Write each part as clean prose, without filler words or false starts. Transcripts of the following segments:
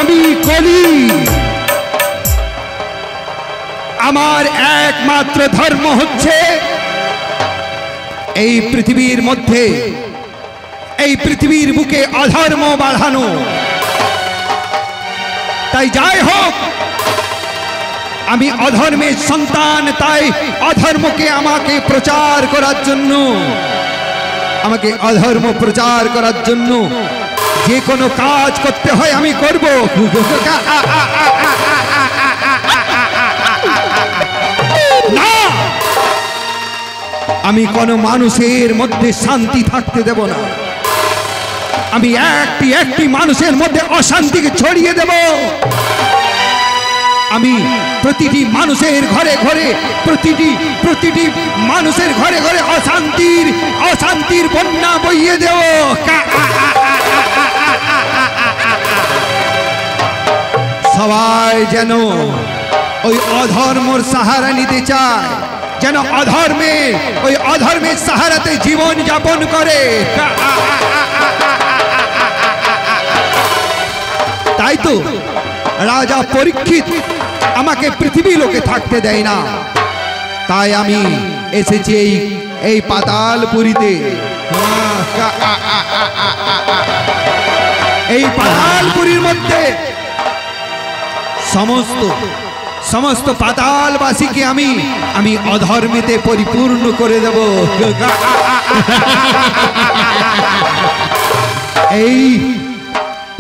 আমি কলি, আমার একমাত্র ধর্ম হচ্ছে এই পৃথিবীর মধ্যে, এই পৃথিবীর বুকে অধর্ম বাড়ানো। তাই যাই হোক, আমি অধর্মের সন্তান, তাই অধর্মকে আমাকে প্রচার করার জন্য, আমাকে অধর্ম প্রচার করার জন্য যে কোনো কাজ করতে হয় আমি করব। না, আমি কোনো মানুষের মধ্যে শান্তি থাকতে দেব না। আমি একটি মানুষের মধ্যে অশান্তিকে ছড়িয়ে দেব। আমি প্রতিটি মানুষের ঘরে ঘরে, প্রতিটি মানুষের ঘরে ঘরে অশান্তির বন্যা বইয়ে দেব। সবাই যেন ওই অধর্মের সাহারা নিতে চায়, যেন ওই অধর্মের সাহারাতে জীবন যাপন করে। তাই তো রাজা পরীক্ষিত আমাকে পৃথিবী লোকে থাকতে দেয় না, তাই আমি এসেছি এই পাতালপুরীতে। এই পাতালপুরীর মধ্যে সমস্ত পাতালবাসীকে আমি অধর্মেতে পরিপূর্ণ করে দেব। এই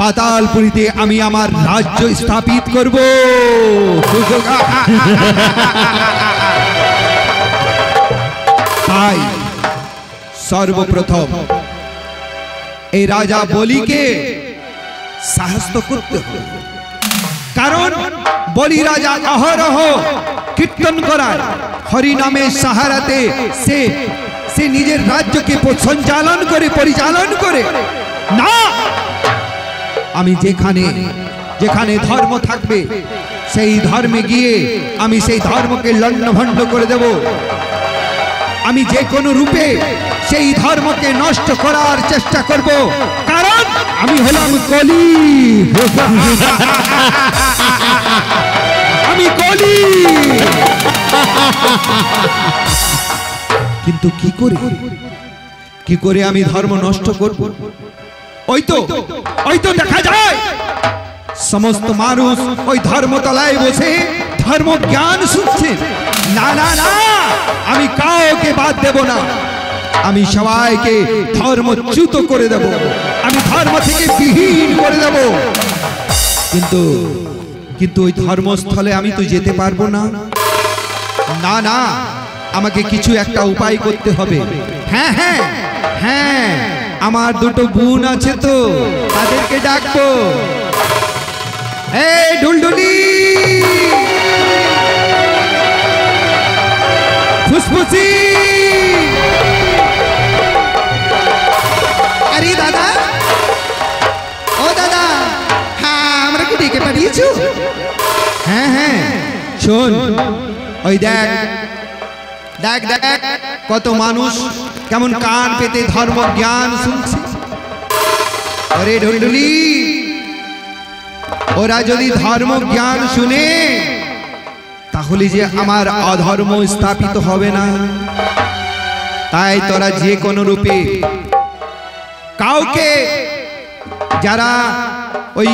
পাতালপুরীতে আমি আমার রাজ্য স্থাপিত করব। তাই সর্বপ্রথম এই রাজা বলিকে সাহস করতে হবে, কারণ বলি রাজা অহরহ কীর্তন করার হরি নামের সাহারাতে সে নিজের রাজ্যকে পরিচালন করে। না, আমি যেখানে ধর্ম থাকবে সেই ধর্মে গিয়ে আমি সেই ধর্মকে লণ্ডভণ্ড করে দেব। আমি যে কোনো রূপে সেই ধর্মকে নষ্ট করার চেষ্টা করব, কারণ আমি হলাম কলি। আমি কলি। কিন্তু কি করে আমি ধর্ম নষ্ট করব? ওই তো দেখা যায় সমস্ত মানুষ ওই ধর্মতলায় বসে ধর্ম জ্ঞান শুনছে। না না না, আমি কাউকে বাদ দেব না। আমি সবাইকে ধর্মচ্যুত করে দেব, আমি ধর্ম থেকে বিহীন করে দেব। কিন্তু ওই ধর্মস্থলে আমি তো যেতে পারবো না। না না, আমাকে কিছু একটা উপায় করতে হবে। হ্যাঁ হ্যাঁ হ্যাঁ, আমার দুটো বোন আছে তো, তাদেরকে ডাকবো। এই ঢুলঢুলি, ফুসফুসি। আরে দাদা, ও দাদা, হ্যাঁ আমরা কি ডেকে পাঠিয়েছো? হ্যাঁ হ্যাঁ, শোন, ওই দেখ কত মানুষ কেমন কান পেতে ধর্ম জ্ঞান শুনছে। আরে ঢুলঢুলি, ওরা যদি ধর্ম জ্ঞান শুনে তাহলে যে আমার অধর্ম স্থাপিত হবে না। তাই তোরা যে কোনো রূপে কাউকে, যারা ওই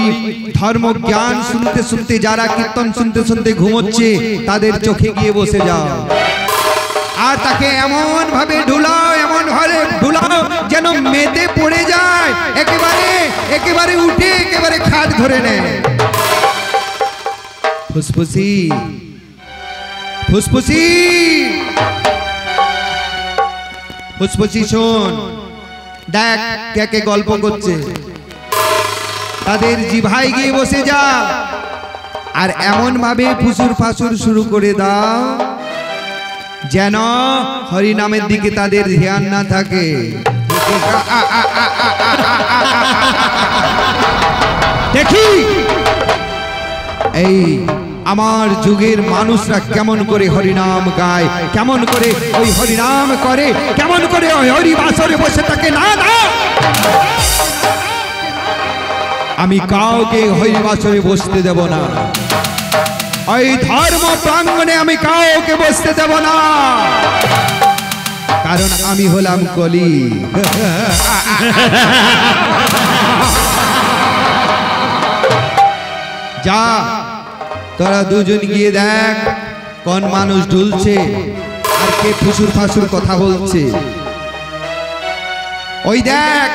ধর্ম জ্ঞান শুনতে শুনতে, যারা কীর্তন শুনতে শুনতে ঘুমোচ্ছে, তাদের চোখে গিয়ে বসে যাও আর তাকে এমন ভাবে ঢুলাও যেন মেতে পড়ে যায়, একেবারে উঠে একেবারে খাট ধরে নেয়। ফুসফুসি ফুসফুসি ফুসফুসি, শোন, দেখ কে গল্প করছে। তাদের জিভায় গিয়ে বসে যা আর এমন ভাবে ফুসুর ফাসুর শুরু করে দাও যেন হরি নামের দিকে তাদের ধ্যান না থাকে। দেখি এই আমার যুগের মানুষরা কেমন করে হরিনাম গায়, কেমন করে ওই হরিনাম করে, কেমন করে ওই হরি বাসরে বসে থাকে। না না, আমি কাউকে হরি বাসরে বসতে দেব না। ওই ধর্ম প্রাঙ্গণে আমি কাউকে বসতে দেব না, কারণ আমি হলাম কলি। যা, তোরা দুজন গিয়ে দেখ কোন মানুষ ঢুলছে আর কে ফুসুর ফাসুর কথা বলছে। ওই দেখ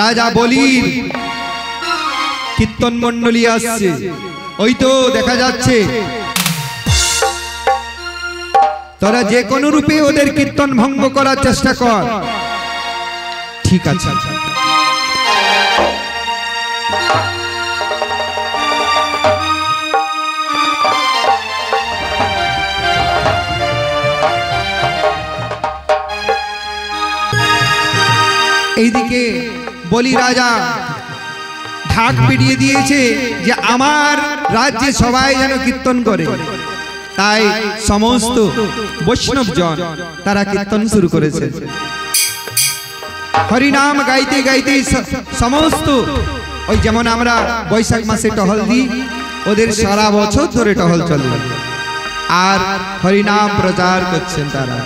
রাজা বলির কীর্তন মণ্ডলী আসছে, ওই তো দেখা যাচ্ছে। তোরা যে কোনো রূপে ওদের কীর্তন ভঙ্গ করার চেষ্টা কর। ঠিক আছে। এইদিকে বলি রাজা ঢাক পিটিয়ে দিয়েছে যে আমার রাজ্যে সবাই যেন কীর্তন করে, তাই সমস্ত বৈষ্ণব জন তারা কীর্তন শুরু করেছে। হরিনাম গাইতে গাইতে সমস্ত, ওই যেমন আমরা বৈশাখ মাসে টহল দিই, ওদের সারা বছর ধরে টহল চলে আর হরিনাম প্রচার করছেন তারা।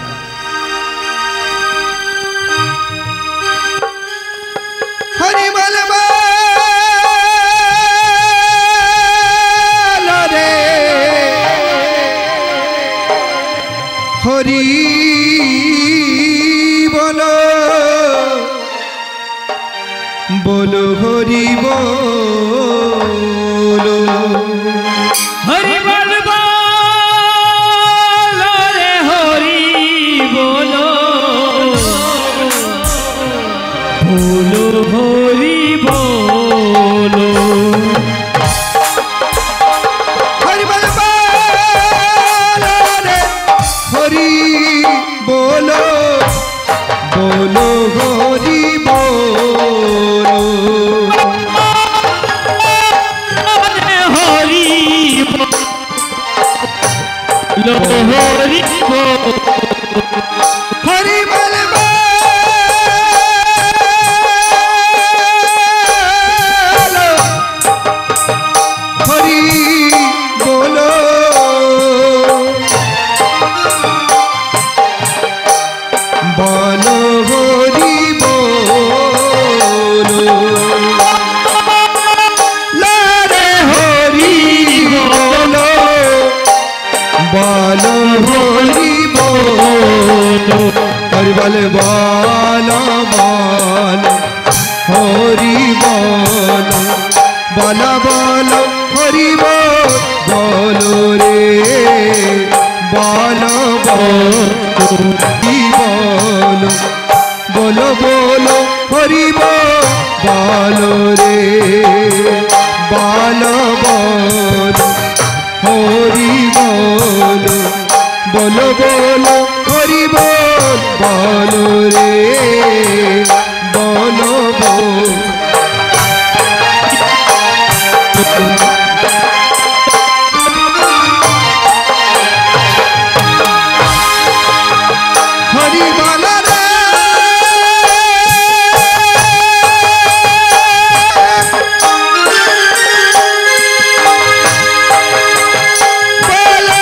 হরি বল রে, হরি বলো বলো, হরি বলো, হরি বল রে, হরি বলো বলো, হরি বলো, হরি বল রে, হরি বলো বলো, হরি বলো, হরি বলো, হরি বলো, হরি বল হরি বলো, বলো হরি বলো, লারে হরি বলো, বলো হরি বলো, হরি বল বলো বলো, হরি বলো, বলো বলো, হরি বলো রে, বলো বলো, হরি বলো, বলো বলো, হরি বলো রে, বলো বলো, হরি বলো, বলো বলো, হরি বলো রে, বলো বলো। হরি বল রে, বলো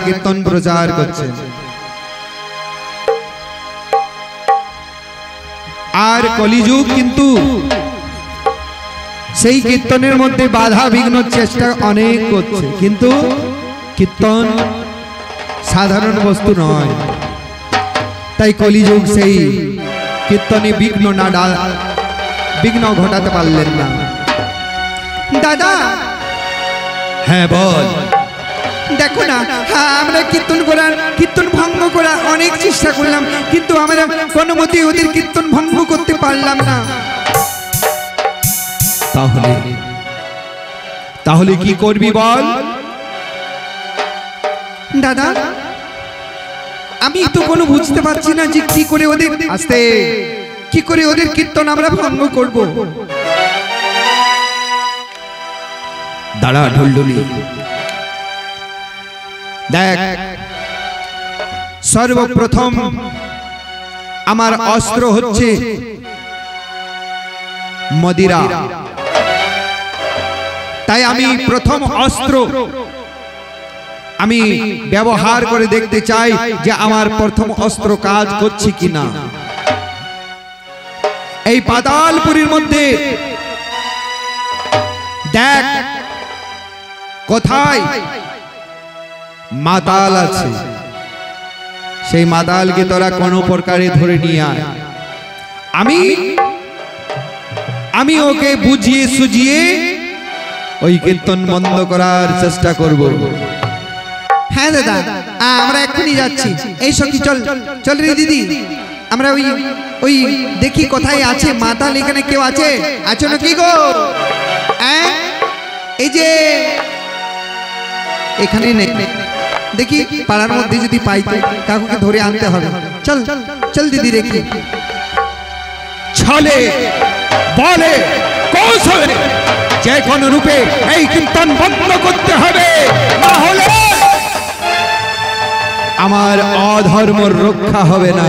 কীর্তন প্রচার করছেন। আর কলিযুগ কিন্তু সেই কীর্তনের মধ্যে বাধা বিঘ্ন চেষ্টা অনেক করছে, কিন্তু কীর্তন সাধারণ বস্তু নয়। তাই কলিযুগ সেই কীর্তনে বিঘ্ন ঘটাতে পারলেন না। দাদা, হ্যাঁ বল। দেখো না, আমরা কীর্তন ভঙ্গ করার অনেক চেষ্টা করলাম, কিন্তু আমরা কোনো মতেই ওদের কীর্তন ভঙ্গ করতে পারলাম না। তাহলে কি করবি বল? দাদা, আমি তো কোনো বুঝতে পারছি না যে কি করে ওদের কীর্তন আমরা ভঙ্গ করব। দাঁড়া ঢোলঢুলি, দেখ, সর্বপ্রথম আমার অস্ত্র হচ্ছে মদিরা। তাই আমি প্রথম অস্ত্র আমি ব্যবহার করে দেখতে চাই যে আমার প্রথম অস্ত্র কাজ করছে কিনা। এই পাতালপুরীর মধ্যে দেখ কোথায় মাতাল আছে, সেই মাতালকে তোরা কোনো প্রকারে ধরে নিয়ে আয়। আমি ওকে বুঝিয়ে সুজিয়ে ওই কীর্তন বন্ধ করার চেষ্টা করব। হ্যাঁ দাদা, আমরা এক্ষুনি যাচ্ছি। এই সখী, চল চল রে দিদি, আমরা ওই দেখি কোথায় আছে মাতাল। এখানে কেউ আছে? আছো নাকি গো? এই যে এখানে নেই, দেখি পাড়ার মধ্যে যদি পাই তো কাকুকে ধরে আনতে হবে। চল চল দিদি, দেখি। ছলে বলে কৌশলে যে কোন রূপে এই কীর্তন বন্ধ করতে হবে, না হলে আমার অধর্ম রক্ষা হবে না।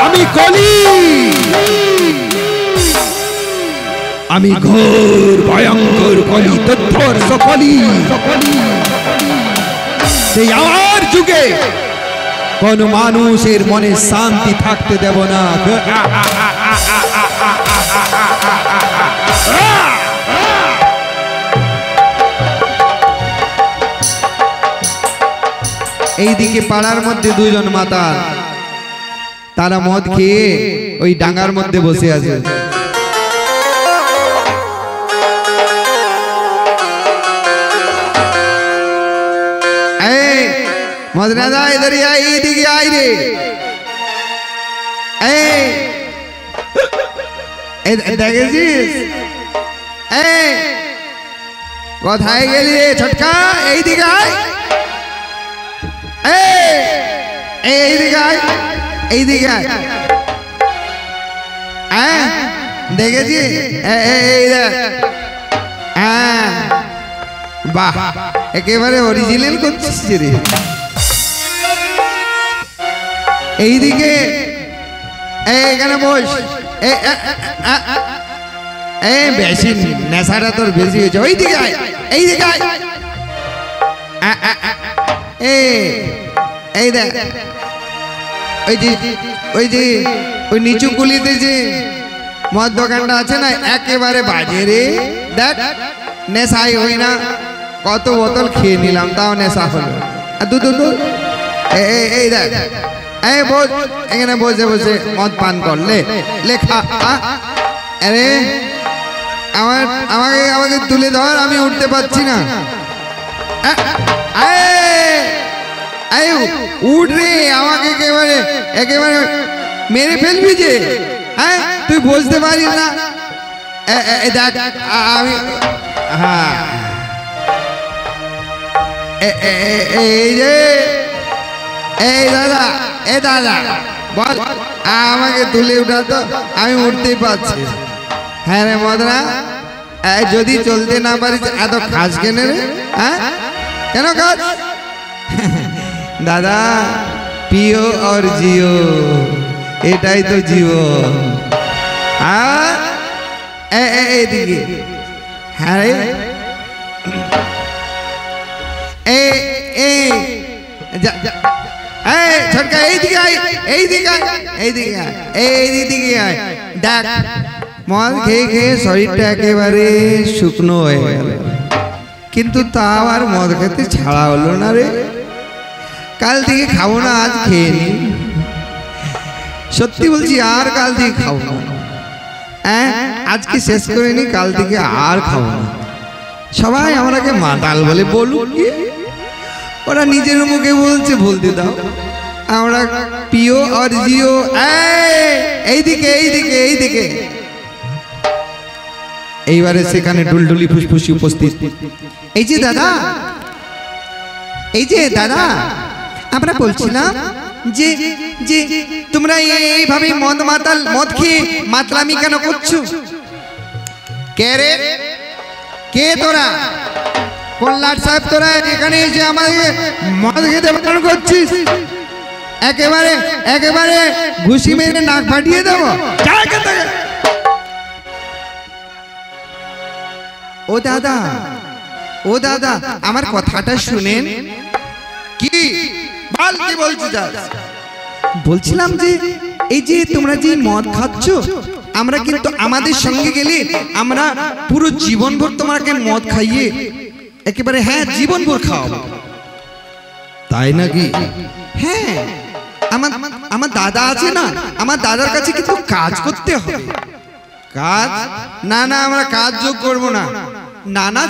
আমি কলি, আমি ঘোর ভয়ঙ্কর কলি, তথ্যর সকলি। সেই আমার যুগে কোন মানুষের মনে শান্তি থাকতে দেব না। এইদিকে পাড়ার মধ্যে দুজন মাতাল, তারা মদ খেয়ে ওই ডাঙ্গার মধ্যে বসে আছে। মদনাদা ইধর আয়, এইদিকে আয় রে। দেখেছিস কোথায় গেলি রে ছটকা? এইদিকে আয়, এইদিকে আয়, এইদিকে আয়। দেখেছি? এই দেখ, বাহ, একেবারে অরিজিনাল করছিস রে। এইদিকে এখানে বস। বেশি নেশাটা তোর বেশি হয়েছে। ওইদিকে আয়, এইদিকে আয়। এই দেখ, ওই নিচু গুলিতে যে মদ দোকানটা আছে না, একেবারে বাজে রে। দেখ, নেশাই হই না, কত বোতল খেয়ে নিলাম, তাও নেশা হলো। এই দেখ, বস, এখানে বসে বসে মদ পান করলে লেখা। আরে আমাকে তুলে ধর, আমি উঠতে পারছি না। উঠ রে, আমাকে একেবারে মেরে ফেলবি যে। হ্যাঁ, তুই বুঝতে পারিস না। দেখ আমি, হ্যাঁ, এই যে, এই দাদা, দাদা বল, আমাকে তুলে উঠা তো, আমি উঠতেই পারছি। হ্যাঁ রে মদনা, যদি চলতে না পারিস এত খাস কেন রে? হ্যাঁ, কেন খাস? দাদা, পিও আর জিও, এটাই তো জীবন। এইদিকে, হ্যাঁ এ এ যা যা এই ছটকা এইদিকে আয়, এইদিকে আয়, এইদিকে আয়, এইদিকে আয়। দেখ মদ খেয়ে খেয়ে শরীরটা একেবারে শুকনো হয়ে গেল, কিন্তু তাও আর মদ খেতে ছাড়া হলো না রে। কাল থেকে খাবো না, আজ খেয়ে নি। সত্যি বলছি, আর কাল থেকে খাবো না। হ্যাঁ, আজকে শেষ করে নি, কাল থেকে আর খাবো না। সবাই আমাকে মাতাল বলে, বলুক কি, ওরা নিজের মুখে বলছে, বলতে দাও। আমরা পিও আর জিও। এইদিকে এইদিকে এইদিকে। এইবারে সেখানে ডুলডুলি ফুসফুসি উপস্থিত। এই যে দাদা, এই যে দাদা, আমরা বলছিলাম যে যে তোমরা এইভাবে মদ খেয়ে মাতলামি কেন করছো? কে রে, কে তোরা? কল্যাণ সাহেব, তোরা এখানে এসে আমাকে মদ খেতে বারণ করছিস? একেবারে একেবারে ঘুষি মেরে নাক ফাটিয়ে দেবো। ও দাদা, ও দাদা, আমার কথাটা শুনেন। কি বল, কি বলছিস? বলছিলাম যে এই যে তোমরা যে মদ খাচ্ছ, আমরা কিন্তু আমাদের সঙ্গে গেলে আমরা পুরো জীবনভর তোমাকে মদ খাইয়ে একেবারে, হ্যাঁ, জীবনভর খাওয়াবো। তাই নাকি? হ্যাঁ, আমার দাদা আছে না, আমার দাদার কাছে কিন্তু কাজ করতে হবে। কাজ? না না, আমরা কাজ যোগ করবো না। না না,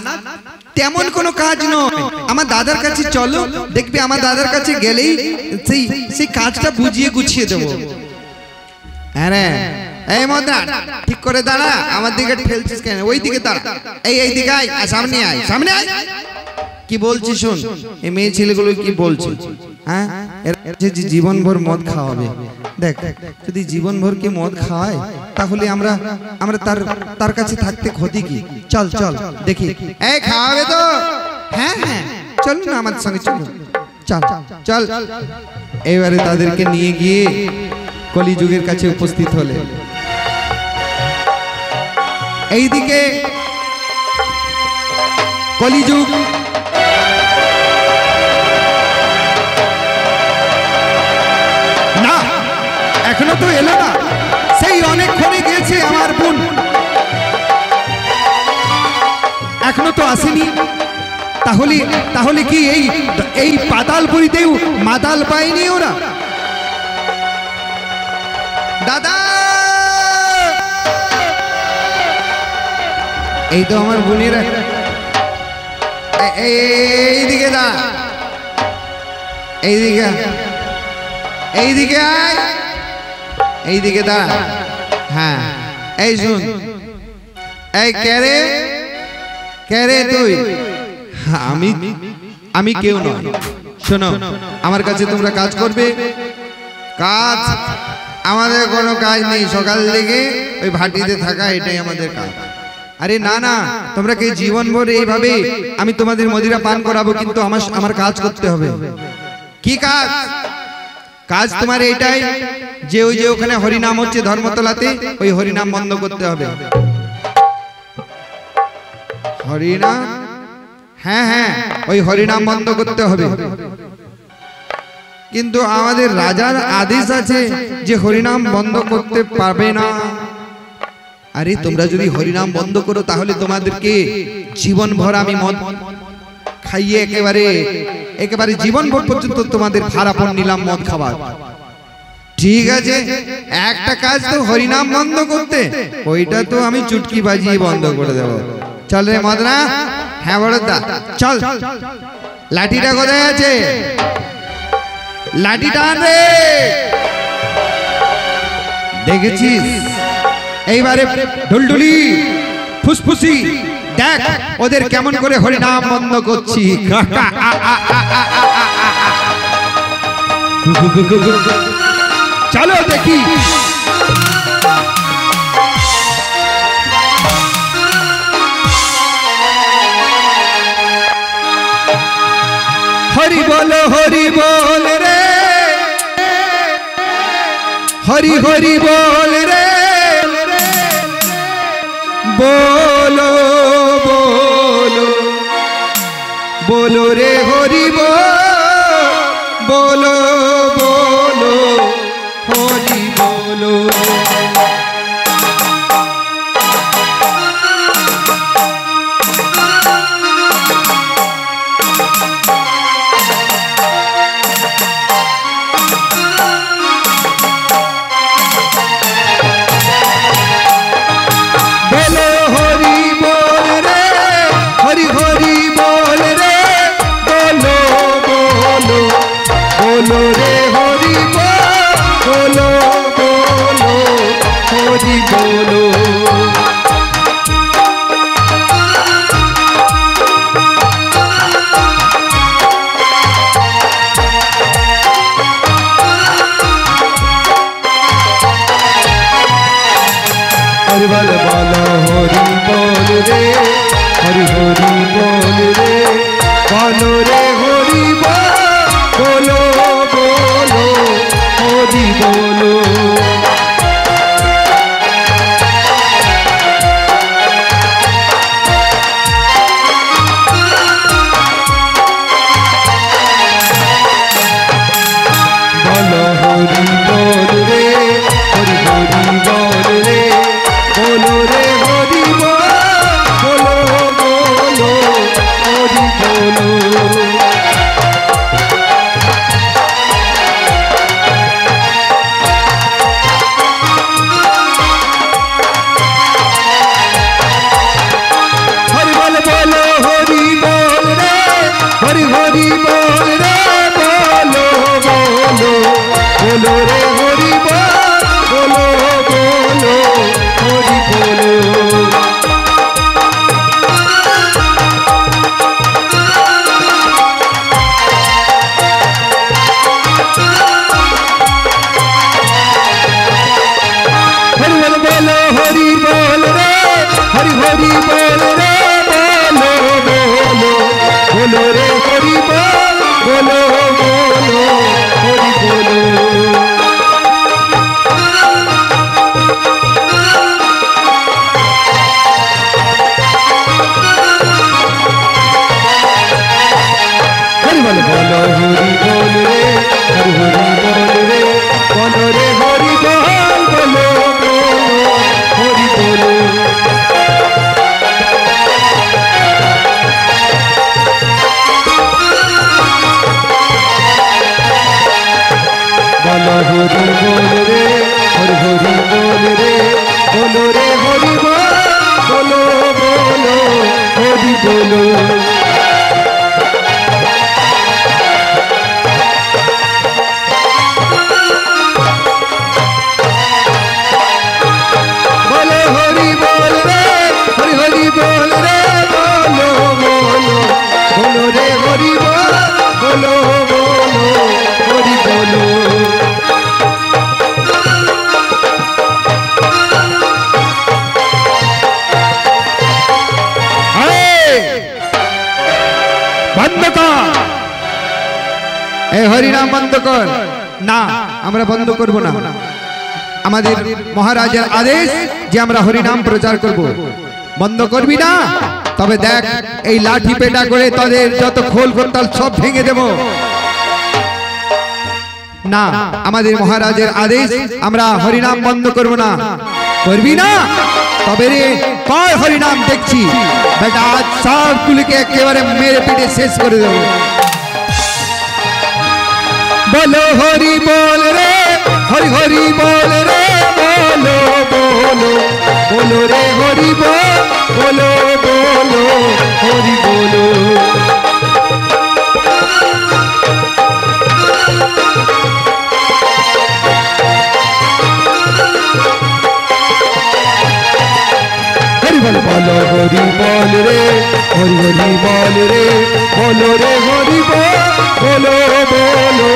তেমন কোনো কাজ নয়। আমার দাদার কাছে চলো, দেখবে আমার দাদার কাছে গেলেই সেই কাজটা বুঝিয়ে গুছিয়ে দেবো। হ্যাঁ, এই মদনা, ঠিক করে দাঁড়া। আমার দিকে ঠেলছিস কেন? ওই দিকে দাঁড়া। এই দিকে আয়, সামনে আয়, সামনে আয়। কি বলছি শোন, এই মেয়ে ছেলেগুলো কি বলছে? হ্যাঁ, যে জীবনভর মদ খাওয়াবে। দেখ, যদি জীবনভর কে মদ খাওয়ায়, তাহলে আমরা তার কাছে থাকতে ক্ষতি কি? চল চল দেখি। এই খাওয়াবে তো? হ্যাঁ হ্যাঁ, চল না আমাদের সঙ্গে, চল চল চল। এবারে তাদেরকে নিয়ে গিয়ে কলিযুগের কাছে উপস্থিত হলে। এইদিকে কলিযুগ না, এখনো তো এলো না। সেই অনেকক্ষণে গেছে আমার বোন, এখনো তো আসেনি। তাহলে কি এই পাতালপুরীতেও মাতাল পায়নি ওরা? দাদা, এই তো আমার বোনেরা। এইদিকে দাঁড়া, এইদিকে, এইদিকে আয়, এইদিকে দাঁড়া। হ্যাঁ, এই শুন, এই কে রে, কে রে তুই? আমি কেউ নয়। শোনো, আমার কাছে তোমরা কাজ করবে। কাজ? আমাদের কোনো কাজ নেই, সকাল থেকে ওই ভাটিতে থাকা, এটাই আমাদের কাজ। আরে না না, তোমরা কি জীবনভর এইভাবে আমি তোমাদের মদিরা পান করাবো, কিন্তু আমার কাজ করতে হবে। কি কাজ? কাজ তোমার এটাই যে ওই যে ওখানে হরিনাম হচ্ছে ধর্মতলাতে, ওই হরিনাম বন্ধ করতে হবে। হরিনাম? হ্যাঁ হ্যাঁ, ওই হরিনাম বন্ধ করতে হবে। কিন্তু আমাদের রাজার আদেশ আছে যে হরিনাম বন্ধ করতে পারবে না। আরে তোমরা যদি হরিনাম বন্ধ করো, তাহলে তোমাদেরকে জীবনভর আমি মদ খাইয়ে একেবারে জীবনভর পর্যন্ত তোমাদের ভাড়াপণ নিলাম মদ খাবার। ঠিক আছে, একটা কাজ তো হরিনাম বন্ধ করতে, ওইটা তো আমি চুটকি বাজিয়ে বন্ধ করে দেবো। চল রে মদনা। হ্যাঁ বড়দা, চল। লাঠিটা কোথায় আছে? লাঠিটা আন রে। দেখেছিস? এইবারে ঢুলঢুলি ফুসফুসি, দেখ ওদের কেমন করে হরিনাম বন্ধ করছি। চলো দেখি। হরি বল রে, হরি হরি বল রে, বলো বলো बोलो रे हरि बोलो बोलो हरि बोलो। बोलो रे हरि बोलो बोलो हरि बोलो। हरि बोल बोलो हरि बोल रे हरि हरि बोल रे बोलो रे हरि बोलो बोलो हरि बोलो। बोलो हरि बोल रे हरि हरि बोल रे बोलो रे हरि बोलो बोलो हरि बोलो। हरि बोल बोलो हरि बोल रे हरि हरि बोल रे बोलो बोलो बोलो रे हरि बोलो बोलो हरि बोलो। हरि बोल बोलो हरि बोल रे हरि हरि बोल रे बोलो बोलो बोलो रे हरि बोलो बोलो हरि बोलो। हरि बोल बोलो हरि बोल रे हरि हरि बोल रे बोलो रे हरि बोलो बोलो हरि बोलो। बोलो हरि बोल रे हरि हरि बोल रे बोलो रे हरि बोलो बोलो हरि बोलो। बोलो हरि बोल रे हरि हरि बोल रे बोलो बोलो बोलो रे हरि बोलो बोलो हरि बोलो। বন্ধ কর এই হরিনাম বন্ধ কর। না আমরা বন্ধ করব না। আমাদের মহারাজের আদেশ যে আমরা হরিনাম প্রচার করব। বন্ধ করবি না তবে দেখ এই লাঠি পেটা করে তাদের যত খোল করতাল সব ভেঙে দেব। না আমাদের মহারাজের আদেশ আমরা হরিনাম বন্ধ করব না। করবি না তবে রে কয় হরিনাম দেখছি বেটা আজ সবগুলিকে একেবারে মেরে পিটে শেষ করে দেব। बोलो हरि बोल रे हरि हरि बोल रे बोलो बोलो बोलो रे हरि बोलो बोलो हरि बोलो। हरि बोल बोलो हरि बोल रे हरि हरि बोल रे बोलो रे हरि बोलो बोलो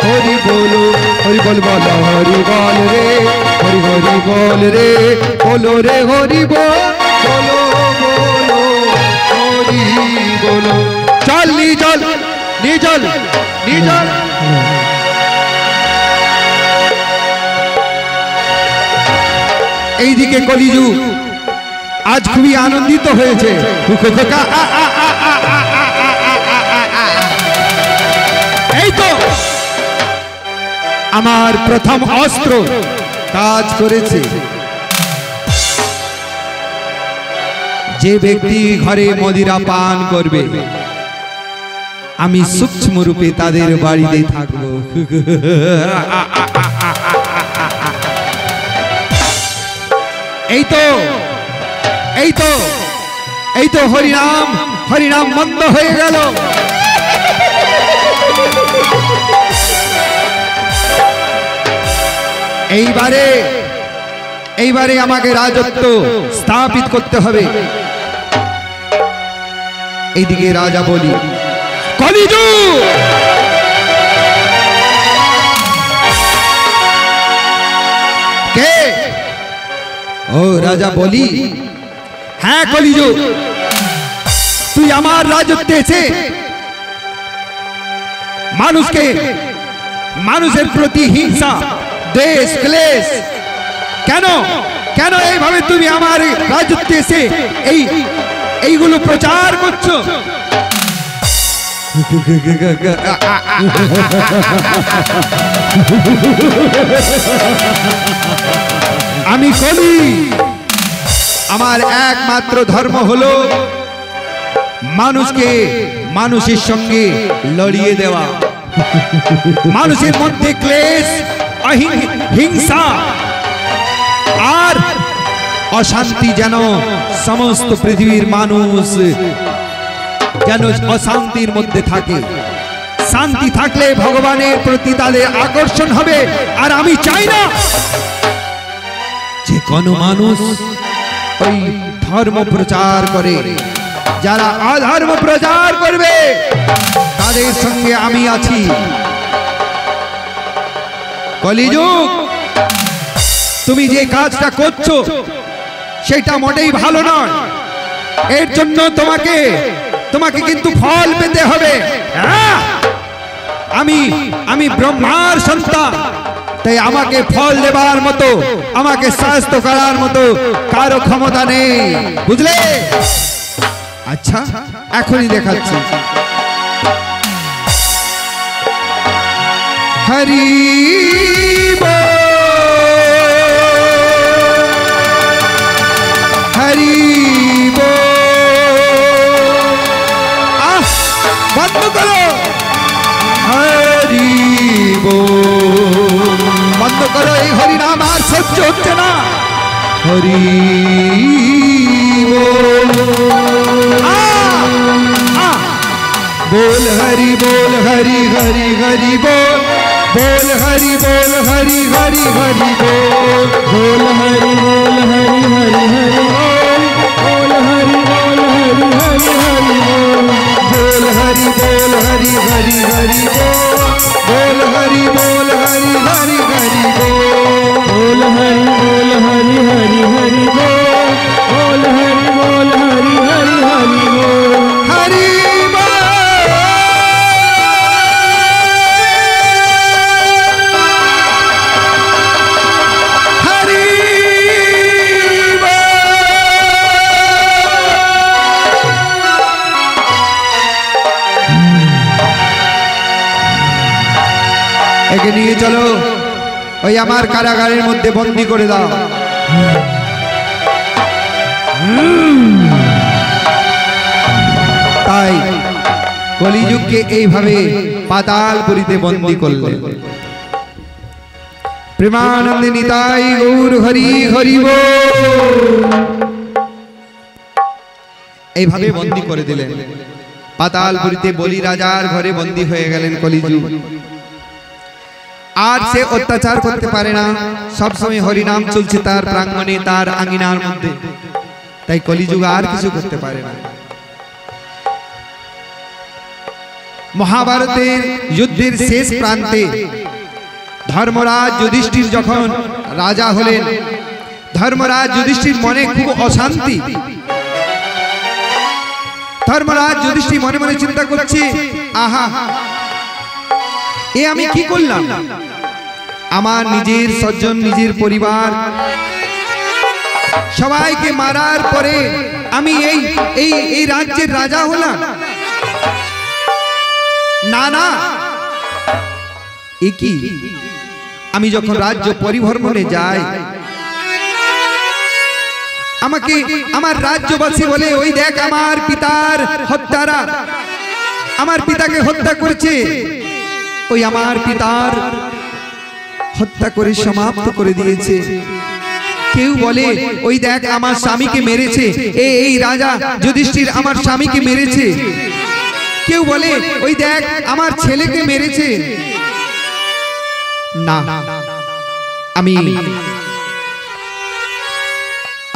हरि बोलो। हरि बोल बोलो हरि बोल रे हरि हरि बोल रे बोलो रे हरि बोलो बोलो हरि बोलो। चल निजल निजल निजल। এইদিকে কলিযুগ আজ খুবই আনন্দিত হয়েছে। আমার প্রথম অস্ত্র কাজ করেছে। যে ব্যক্তি ঘরে মদিরা পান করবে আমি সূক্ষ্ম রূপে তাদের বাড়িতে থাকব। এই তো এই তো এই তো হরিনাম হরিনাম বন্ধ হয়ে গেল। এইবারে আমাকে রাজত্ব স্থাপিত করতে হবে। এইদিকে রাজা বলি, কলিযুগ কে? ও রাজা বলি, হ্যাঁ কলিযুগ, তুই আমার রাজত্বে এসে মানুষের প্রতি হিংসা, দেশ ক্লেশ, কেন কেন এইভাবে তুমি আমার রাজত্বে এসে এইগুলো প্রচার করছো? আমি কলি, আমার একমাত্র ধর্ম হলো মানুষকে মানুষের সঙ্গে লড়িয়ে দেওয়া, মানুষের মধ্যে ক্লেশ, হিংসা আর অশান্তি যেন সমস্ত পৃথিবীর মানুষ যেন অশান্তির মধ্যে থাকে। শান্তি থাকলে ভগবানের প্রতি তাদের আকর্ষণ হবে। আর আমি চাই না যে কোনো মানুষ ওই ধর্ম প্রচার করে। যারা অধর্ম প্রচার করবে তাদের সঙ্গে আমি আছি। কলিযুগ, তুমি যে কাজটা করছো সেটা মোটেই ভালো নয়। এর জন্য তোমাকে কিন্তু ফল পেতে হবে। আমি ব্রহ্মার সন্তান, তাই আমাকে ফল দেবার মতো, আমাকে শাস্তি করার মতো কারো ক্ষমতা নেই, বুঝলে? আচ্ছা, এখনই দেখাচ্ছি। হরি হরি বন্ধ করো, হরি বন্ধ করো। এই হরিনাম আর সহ্য হচ্ছে না। হরি बोल हरि बोल हरि हरि हरि बोल, बोल हरि बोल हरि हरि हरि बोल, बोल हरि बोल हरि हरि हरि बोल, बोल हरि बोल हरि हरि हरि बोल, बोल हरि बोल हरि हरि हरि बोल, बोल हरि बोल हरि हरि हरि बोल, बोल हरि बोल हरि हरि हरि बोल, बोल हरि बोल हरि हरि हरि बोल, हरि একে নিয়ে চলো, ওই আমার কারাগারের মধ্যে বন্দী করে দাও। তাই কলিযুগকে এইভাবে পাতালপুরীতে বন্দী করলেন। প্রেমানন্দে নিতাই গৌর হরি হরি বল। এইভাবে বন্দী করে দিলেন পাতালপুরীতে। বলি রাজার ঘরে বন্দী হয়ে গেলেন কলিযুগ। আর সে অত্যাচার করতে পারে না, সবসময় হরিনাম চলছে তার প্রাঙ্গণে, তার আঙিনার মধ্যে। তাই কলিযুগ আর কিছু করতে পারে না। মহাভারতের যুদ্ধের শেষ প্রান্তে ধর্মরাজ যুধিষ্ঠির যখন রাজা হলেন, ধর্মরাজ যুধিষ্ঠির মনে খুব অশান্তি। ধর্মরাজ যুধিষ্ঠির মনে মনে চিন্তা করছে, আহা, এ আমি কি করলাম? আমার নিজের স্বজন, নিজের পরিবার সবাইকে মারার পরে আমি এই রাজ্যের রাজা হলাম। না না, এ কি? আমি যখন রাজ্য পরিভ্রমণে যাই, আমাকে আমার রাজ্যবাসী বলে, ওই দেখ আমার পিতার হত্যারা, আমার পিতাকে হত্যা করেছে, ওই আমার পিতার হত্যা করে সমাপ্ত করে দিয়েছে। কেউ বলে, ওই দেখ আমার স্বামীকে মেরেছে, এই রাজা যুধিষ্ঠির আমার স্বামীকে মেরেছে। কেউ বলে, ওই দেখ আমার ছেলেকে মেরেছে। না,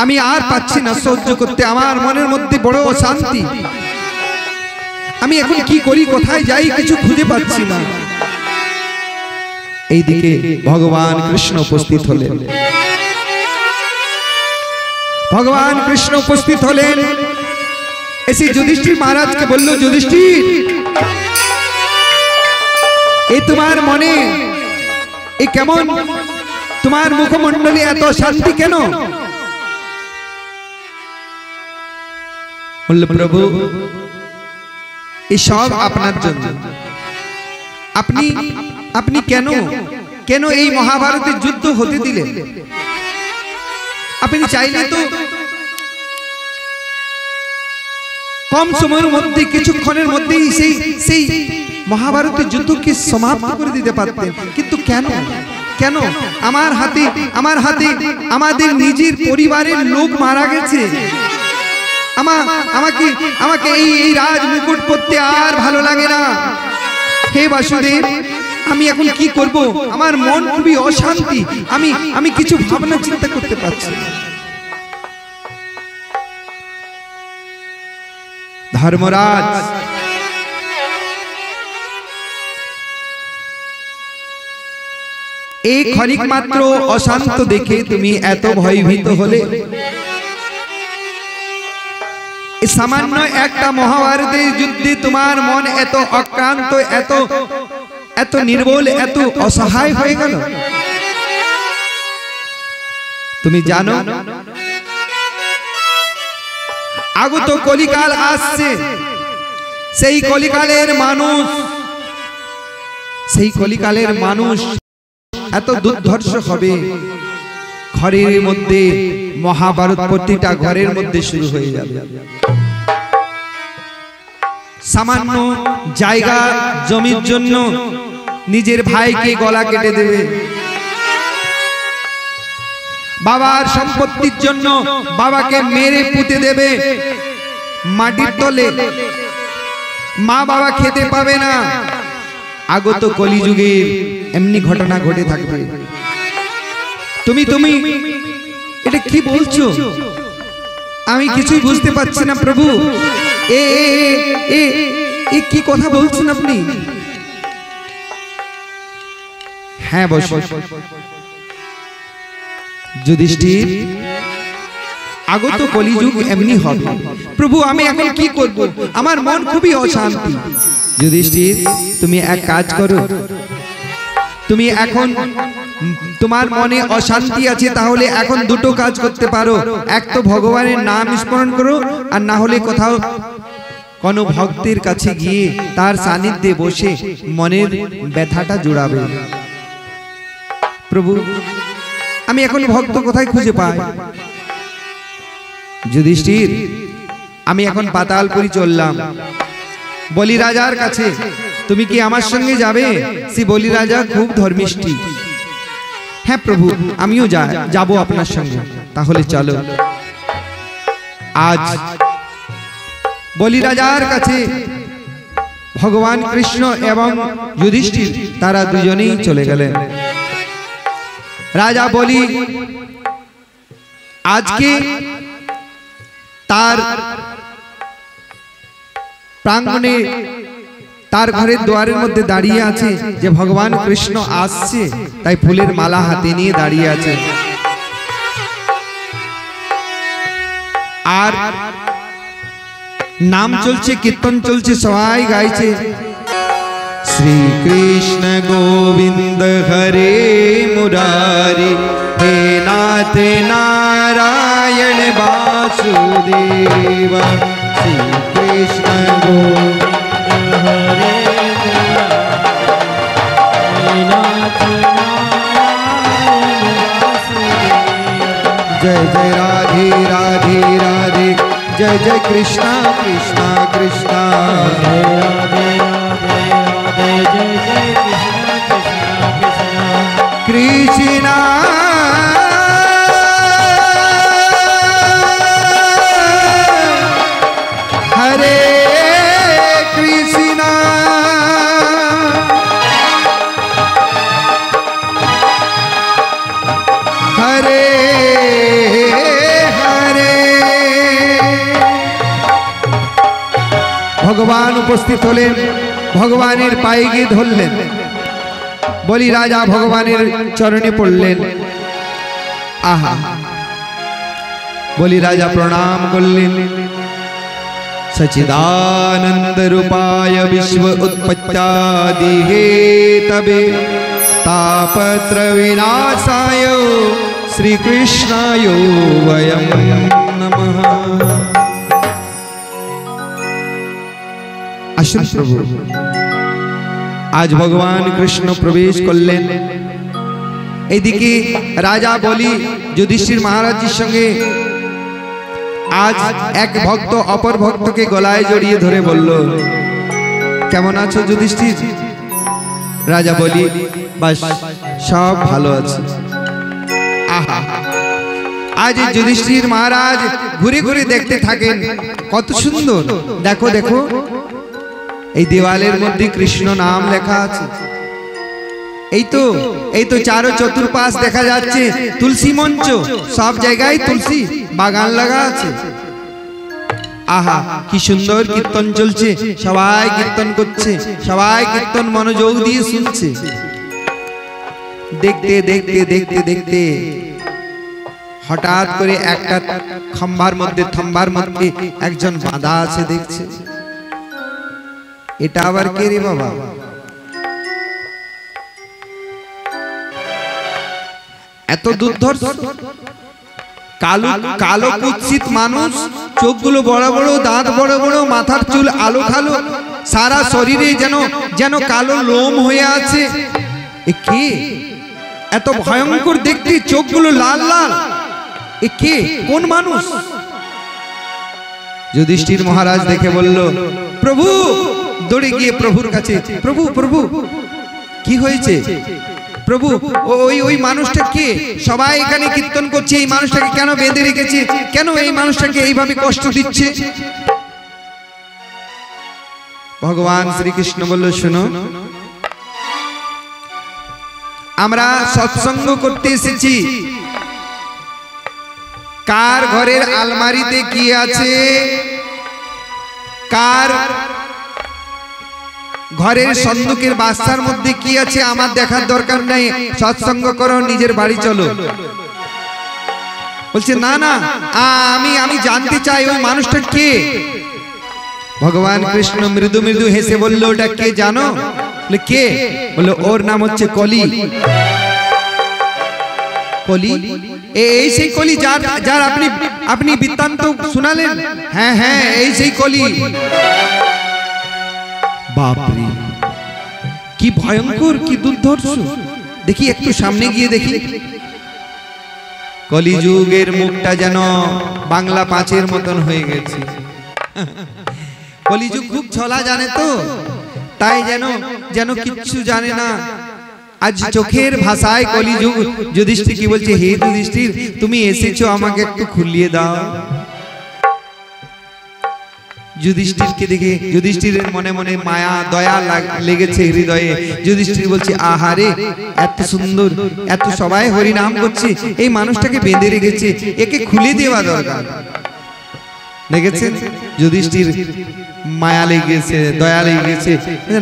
আমি আর পাচ্ছি না সহ্য করতে, আমার মনের মধ্যে বড় অশান্তি। আমি এখন কি করি, কোথায় যাই, কিছু খুঁজে পাচ্ছি না। এইদিকে ভগবান কৃষ্ণ উপস্থিত হলেন। ভগবান কৃষ্ণ উপস্থিত হলেন, এসে যুধিষ্ঠির মহারাজকে বলল, যুধিষ্ঠির, এ তোমার মনে এ কেমন, তোমার মুখমণ্ডলে এত শান্তি কেন? বলল, প্রভু এসব আপনার জন্য। আপনি কেন এই মহাভারতের যুদ্ধ হতে দিলেন? আপনি চাইলে তো কম সময়ের মধ্যে, কিছুক্ষণের মধ্যেই সেই মহাভারতের যুদ্ধকে সমাপ্ত করে দিতে পারতেন, কিন্তু কেন আমার হাতে আমাদের নিজের পরিবারের লোক মারা গেছে। আমাকে এই রাজ মুকুট পরতে আর ভালো লাগে না। হে বাসুদেব, আমি এখন কি করব? আমার মন খুবই অশান্তি, আমি কিছু ভাবনা চিন্তা করতে পারছি না। ধর্মরাজ, এই ক্ষণিক মাত্র অশান্ত দেখে তুমি এত ভয়ভীত হলে? সামান্য একটা মহাভারতের যুদ্ধে তোমার মন এত অক্লান্ত, এত নির্বল, এত অসহায় হয়ে গেল? তুমি জানো আগত কলিকাল আসছে, সেই কলিকালের মানুষ এত দুর্ধর্ষ হবে, ঘরের মধ্যে মহাভারত প্রতিটা ঘরের মধ্যে শুরু হয়ে যাবে। সামান্য জায়গা জমির জন্য নিজের ভাইকে গলা কেটে দেবে, বাবার সম্পত্তির জন্য বাবাকে মেরে পুঁতে দেবে মাটির তলে, মা বাবা খেতে পাবে না। আগত কলিযুগে এমনি ঘটনা ঘটে থাকবে। তুমি এটা কি বলছো? আমি কিছুই বুঝতে পারছি না প্রভু। কি কথা বলছেন আপনি? হ্যাঁ বসো। যুধিষ্ঠির, আগত কলিযুগ এমনি হবে। প্রভু আমি এখন কি করব? আমার মন খুবই অশান্তি। যুধিষ্ঠির, তুমি এক কাজ করো, তুমি এখন তোমার মনে অশান্তি আছে, তাহলে এখন দুটো কাজ করতে পারো। এক তো ভগবানের নাম স্মরণ করো, আর না হলে কোথাও কোনো ভক্তের কাছে গিয়ে তার সান্নিধ্যে বসে মনের ব্যথাটা জোড়াবে। প্রভু আমি এখন ভক্ত কোথায় খুঁজে পাই? যুধিষ্ঠির, আমি এখন পাতালপুরী চললাম বলি রাজার কাছে, তুমি কি আমার সঙ্গে যাবে? সে বলি রাজা খুব ধর্মিষ্ঠী। হ্যাঁ প্রভু, আমিও যাব আপনার সঙ্গে। তাহলে চলো। আজ বলি রাজার কাছে ভগবান কৃষ্ণ এবং যুধিষ্ঠির তারা দুজনেই চলে গেলেন। রাজা বলি আজকে তার প্রাঙ্গণে, তার ঘরের দুয়ারের মধ্যে দাঁড়িয়ে আছে যে ভগবান কৃষ্ণ আসছে, তাই ফুলের মালা হাতে নিয়ে দাঁড়িয়ে আছে। আর নাম চলছে, কীর্তন চলছে, সবাই গাইছে শ্রী কৃষ্ণ গোবিন্দ হরে মুরারি, হে নাথ নারায়ণ বাসুদেব। শ্রী কৃষ্ণ গোবিন্দ হরে মুরারি, হে নাথ নারায়ণ जय राधे राधे राधे जय जय कृष्णा कृष्णा कृष्णा जय राधे राधे राधे जय जय कृष्णा कृष्णा कृष्णा कृष्णा हरे कृष्णा हरे हरे भगवान उपस्थित हलेन भगवानेर पाये गिये धरलेन बलि राजा भगवानेर चरणे पड़लेन आहा बलि राजा प्रणाम करलेन सच्चिदानंद रूपाय विश्व उत्पत्त्यादि हेतवे तापत्र विनाशाय श्री कृष्णाय वयं नमः। আসুন প্রভু আজ ভগবান কৃষ্ণ প্রবেশ করলেন এইদিকে রাজা বলি যুধিষ্ঠির মহারাজের সঙ্গে आज एक भक्त अपर भक्त के गलाय जड़िए धरे बोल केमन आछो युधिष्ठिर राजा बोली बस सब भालो आछि। आहा आज युधिष्ठिर महाराज घुरे घुरे देखते थाकेन कत सुंदर देखो देखो এই দেওয়ালের মধ্যে কৃষ্ণ নাম লেখা আছে এই তো চারো চতুর্পাশ দেখা যাচ্ছে তুলসী মঞ্চ সব জায়গায় তুলসী বাগান লাগা আছে। আহা কি সুন্দর কীর্তন চলছে সবাই কীর্তন করছে সবাই কীর্তন মনোযোগ দিয়ে শুনছে। দেখতে দেখতে দেখতে দেখতে হঠাৎ করে একটা খাম্বার মধ্যে একজন বাঁধা আছে দেখছে এটা আবার কে রে বাবা এত দুর্ধর্ষ কালো কালো কুৎসিত মানুষ চোখগুলো বড় বড় দাঁত বড় বড় মাথার চুল আলো খালো সারা শরীরে যেন যেন কালো লোম হয়ে আছে এ কে এত ভয়ঙ্কর দেখতে চোখগুলো লাল লাল এ কে কোন মানুষ। যুধিষ্ঠির মহারাজ দেখে বলল প্রভু দৌড়ে গিয়ে প্রভুর কাছে প্রভু প্রভু কি হয়েছে প্রভু ওই মানুষটা কে সবাই এখানে কীর্তন করছে এই মানুষটাকে কেন বেঁধে রেখেছে কেন এই মানুষটাকে এইভাবে কষ্ট দিচ্ছে। ভগবান শ্রীকৃষ্ণ বলল শোনো আমরা সৎসঙ্গ করতে এসেছি কার ঘরের আলমারিতে কি আছে কার ঘরের সন্দুকের বাক্সার মধ্যে কি আছে আমার দেখার দরকার নাই সৎসঙ্গ করো নিজের বাড়ি চলো। বলছে না না আমি জানতে চাই ওই মানুষটা কে। ভগবান কৃষ্ণ মৃদু মৃদু হেসে বলল ওটা কে জানো বলে কে বললো ওর নাম হচ্ছে কলি। কলি এই সেই কলি যার আপনি বৃত্তান্ত শোনালেন হ্যাঁ হ্যাঁ এই সেই কলি। বাপরে কি ভয়ঙ্কর কি দুর্ধর্ষ দেখি একটু সামনে গিয়ে দেখি কলিযুগের মুখটা যেন বাংলা পাঁচের মতন হয়ে গেছে। কলিযুগ খুব ছলা জানে তো তাই যেন কিচ্ছু জানে না। আজ চোখের ভাষায় কলিযুগ যুধিষ্ঠির কি বলছে হে যুধিষ্ঠির তুমি এসেছো আমাকে একটু খুলিয়ে দাও। যুধিষ্ঠিরকে দেখে যুধিষ্ঠিরের মনে মনে মায়া দয়া লেগেছে হৃদয়ে। যুধিষ্ঠির বলছে আহারে এত সুন্দর এত সবাই হরি নাম করছে এই মানুষটাকে বেঁধে রেখেছে একে খুলে দেওয়া দরকার। দেখেছেন যুধিষ্ঠির মায়া লেগেছে দয়া লেগেছে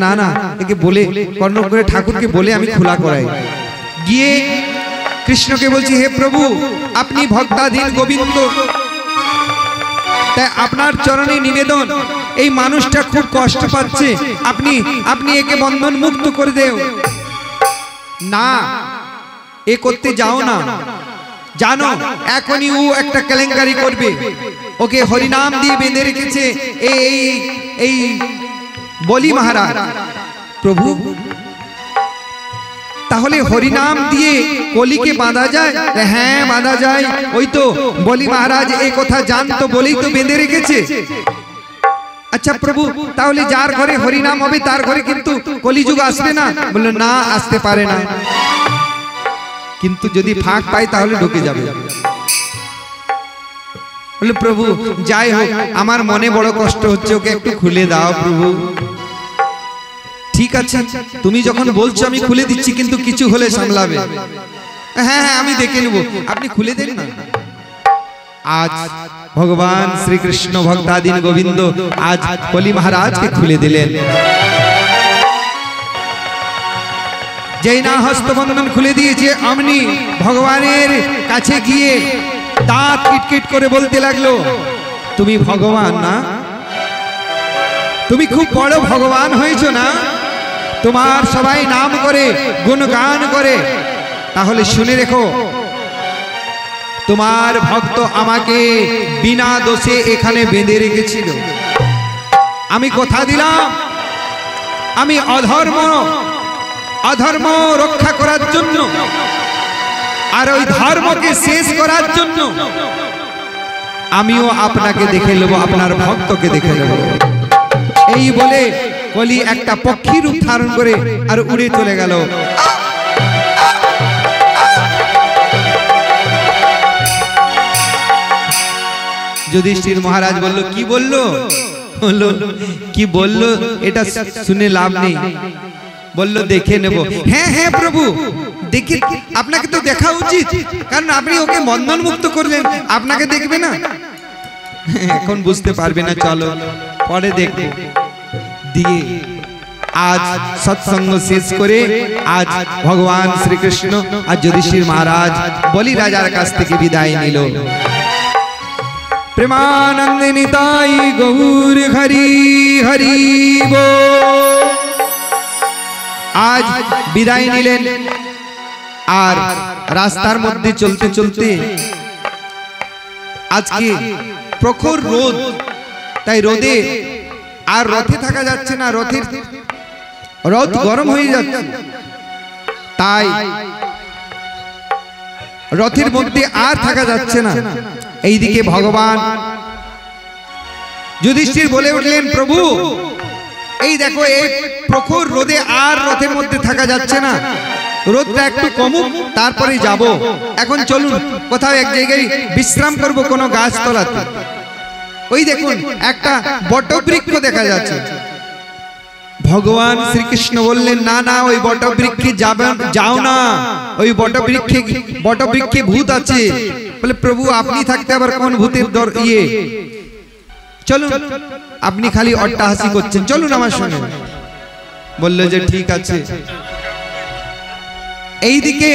না না একে বলে কর্ণ করে ঠাকুরকে বলে আমি খোলা করাই। গিয়ে কৃষ্ণকে বলছি হে প্রভু আপনি ভক্তাধীন গোবিন্দ তাই আপনার চরণে নিবেদন এই মানুষটা খুব কষ্ট পাচ্ছে আপনি একে বন্ধন মুক্ত করে দেও না এ করতে যাও না জানো এখনই ও একটা কেলেঙ্কারি করবে ওকে হরিনাম দিয়ে বেঁধে রেখেছে এই বলি মহারাজ। প্রভু তাহলে হরিনাম দিয়ে কলিকে বাঁধা যায়? হ্যাঁ বাঁধা যায়। ওই তো বলি মহারাজ এই কথা জানতো বলেই তো বেঁধে রেখেছে। আচ্ছা প্রভু, তাহলে যার ঘরে হরিনাম হবে তার ঘরে কিন্তু কলিযুগ আসবে না? বললো না, আসতে পারে না, কিন্তু যদি ফাঁক পায় তাহলে ঢুকে যাবে। বলে প্রভু যাই হোক, আমার মনে বড় কষ্ট হচ্ছে, ওকে একটু খুলে দাও প্রভু। ঠিক আছে, তুমি যখন বলছো আমি খুলে দিচ্ছি, কিন্তু কিছু হলে সামলাবে। হ্যাঁ হ্যাঁ আমি দেখে নেব, আপনি খুলে দেন না। আজ ভগবান শ্রীকৃষ্ণ ভক্তাধীন গোবিন্দ আজ কলি মহারাজকে খুলে দিলেন। যেই না হস্তবন্ধন খুলে দিয়েছে, অমনি ভগবানের কাছে গিয়ে দাঁত কিটকিট করে বলতে লাগলো, তুমি ভগবান না? তুমি খুব বড় ভগবান হয়েছো না? তোমার সবাই নাম করে গুণগান করে। তাহলে শুনে রেখো, তোমার ভক্ত আমাকে বিনা দোষে এখানে বেঁধে রেখেছিল। আমি কথা দিলাম, আমি অধর্ম রক্ষা করার জন্য আর ওই ধর্মকে শেষ করার জন্য আমিও আপনাকে দেখে নেব, আপনার ভক্তকে দেখে নেব। এই বলে কলি একটা পক্ষী রূপ ধারণ করে আর উড়ে চলে গেল। যুধিষ্ঠির মহারাজ বলল, কি বললো? বলল কি বললো এটা শুনে লাভ নেই। বলল দেখে নেব। হ্যাঁ হ্যাঁ প্রভু, দেখে আপনাকে তো দেখা উচিত, কারণ আপনি ওকে বন্ধন মুক্ত করলেন, আপনাকে দেখবে না? এখন বুঝতে পারবে না, চলো পরে দেখবে। দিয়ে আজ সৎসঙ্গ শেষ করে আজ ভগবান শ্রীকৃষ্ণ আর যুধিষ্ঠির মহারাজ বলি রাজার কাছ থেকে বিদায় নিল। প্রেমানন্দে নিতাই গৌর হরি হরি বল। আজ বিদায় নিলেন। আর রাস্তার মধ্যে চলতে চলতে আজকে প্রখর রোদ, তাই রোদে আর রথে থাকা যাচ্ছে না, রথ গরম হয়ে যাচ্ছে, তাই রথের মধ্যে আর থাকা যাচ্ছে না। এইদিকে ভগবান যুধিষ্ঠির বলে উঠলেন, প্রভু এই দেখো এই প্রখর রোদে আর রথের মধ্যে থাকা যাচ্ছে না, রোদটা একটু কমুক তারপরে যাব। এখন চলুন কোথাও এক জায়গায় বিশ্রাম করব, কোনো গাছতলাতে। ওই দেখুন একটা বটবৃক্ষ দেখা যাচ্ছে। ভগবান শ্রীকৃষ্ণ বললেন, না না ওই বটবৃক্ষে যাও না, ওই বটবৃক্ষে ভূত আছে। বলে প্রভু আপনি থাকতে আবার কোন ভূতের চলুন, আপনি খালি অট্টহাসি করছেন, চলুন আমার সঙ্গে। বললো যে ঠিক আছে। এইদিকে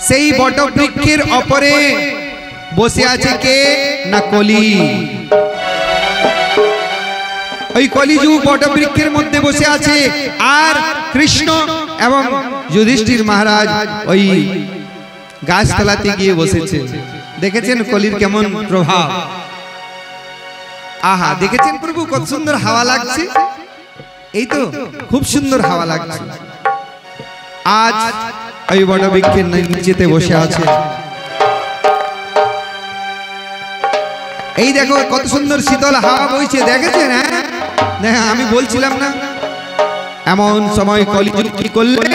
সেই বটবৃক্ষের উপরে বসে আছে কে না কলি। ওই কলিযুগ বটবৃক্ষের মধ্যে বসে আছে, আর কৃষ্ণ এবং যুধিষ্ঠির মহারাজ ওই গাছতলাতে গিয়ে বসেছে। দেখেছেন কলির কেমন প্রভাব? আহা, দেখেছেন প্রভু কত সুন্দর হাওয়া লাগছে? এই তো খুব সুন্দর হাওয়া লাগছে। আজ ওই বটবৃক্ষের নিচেতে বসে আছে। এই দেখো কত সুন্দর শীতল হাওয়া বইছে, দেখেছেন? হ্যাঁ আমি বলছিলাম না? এমন সময় কলিযুগ কি করলেন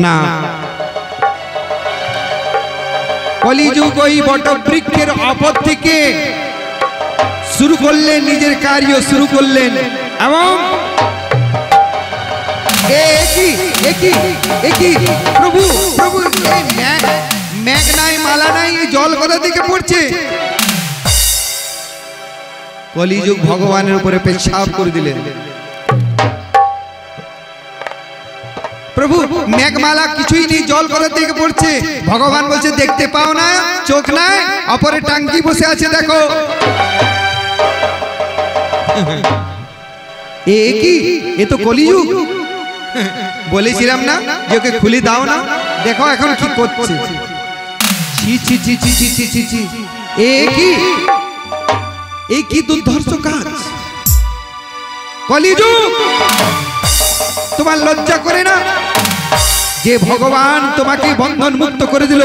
না, কলিযুগ ওই বটবৃক্ষের অপর থেকে শুরু করলেন, নিজের কার্য শুরু করলেন। এবং প্রভু প্রভু মেঘ নাই মালা নাই, জল কোথা থেকে পড়ছে? কলিযুগ ভগবানের উপরে পেশাব করে দিলেন। প্রভু মেঘমালা কিছুই নেই, জল কোথা থেকে পড়ছে? ভগবান বলছে দেখতে পাও না, চোখ নাই, অপরে টাঙ্কি বসে আছে দেখো। এ তো কলিযুগ। বলেছিলাম না যে ওকে খুলে দাও না, দেখো এখন কি করছে। ছি ছি ছি ছি ছি ছি ছি ছি, এই কি দুর্ধর্ষ কাজ! কলিযুগ তোমার লজ্জা করে না? যে ভগবান তোমাকে বন্ধন মুক্ত করে দিল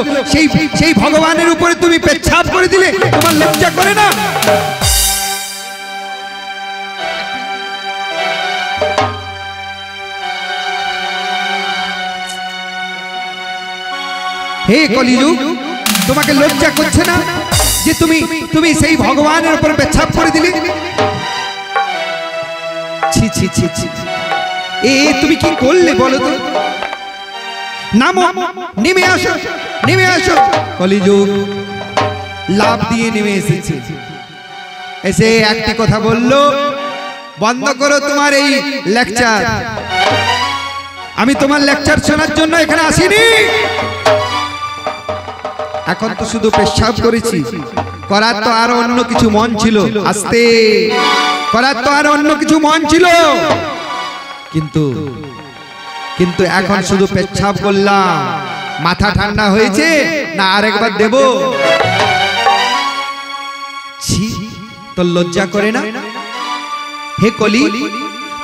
সেই ভগবানের উপরে তুমি পেচ্ছাপ করে দিলে, তোমার লজ্জা করে না? হে কলিযুগ, তোমাকে লজ্জা করছে না যে তুমি সেই ভগবানের উপর পেচ্ছাপ করে দিলে? ছি ছি ছি ছি, তুমি কি করলে বলো তো? নামো, নেমে আসো, নেমে আসো। কলিযুগ লাভ দিয়ে নেমে এসেছে, এসে একটি কথা বললো, বন্ধ করো তোমার এই লেকচার। আমি তোমার লেকচার শোনার জন্য এখানে আসিনি। এখন তো শুধু পেশাব করেছি, করার তো আরো অন্য কিছু মন ছিল। আস্তে, করার তো আরো অন্য কিছু মন ছিল, কিন্তু এখন শুধু পেচ্ছাপ করলাম। মাথা ঠান্ডা হয়েছে না আরেকবার দেব? ছি, তোর লজ্জা করে না? হে কলি,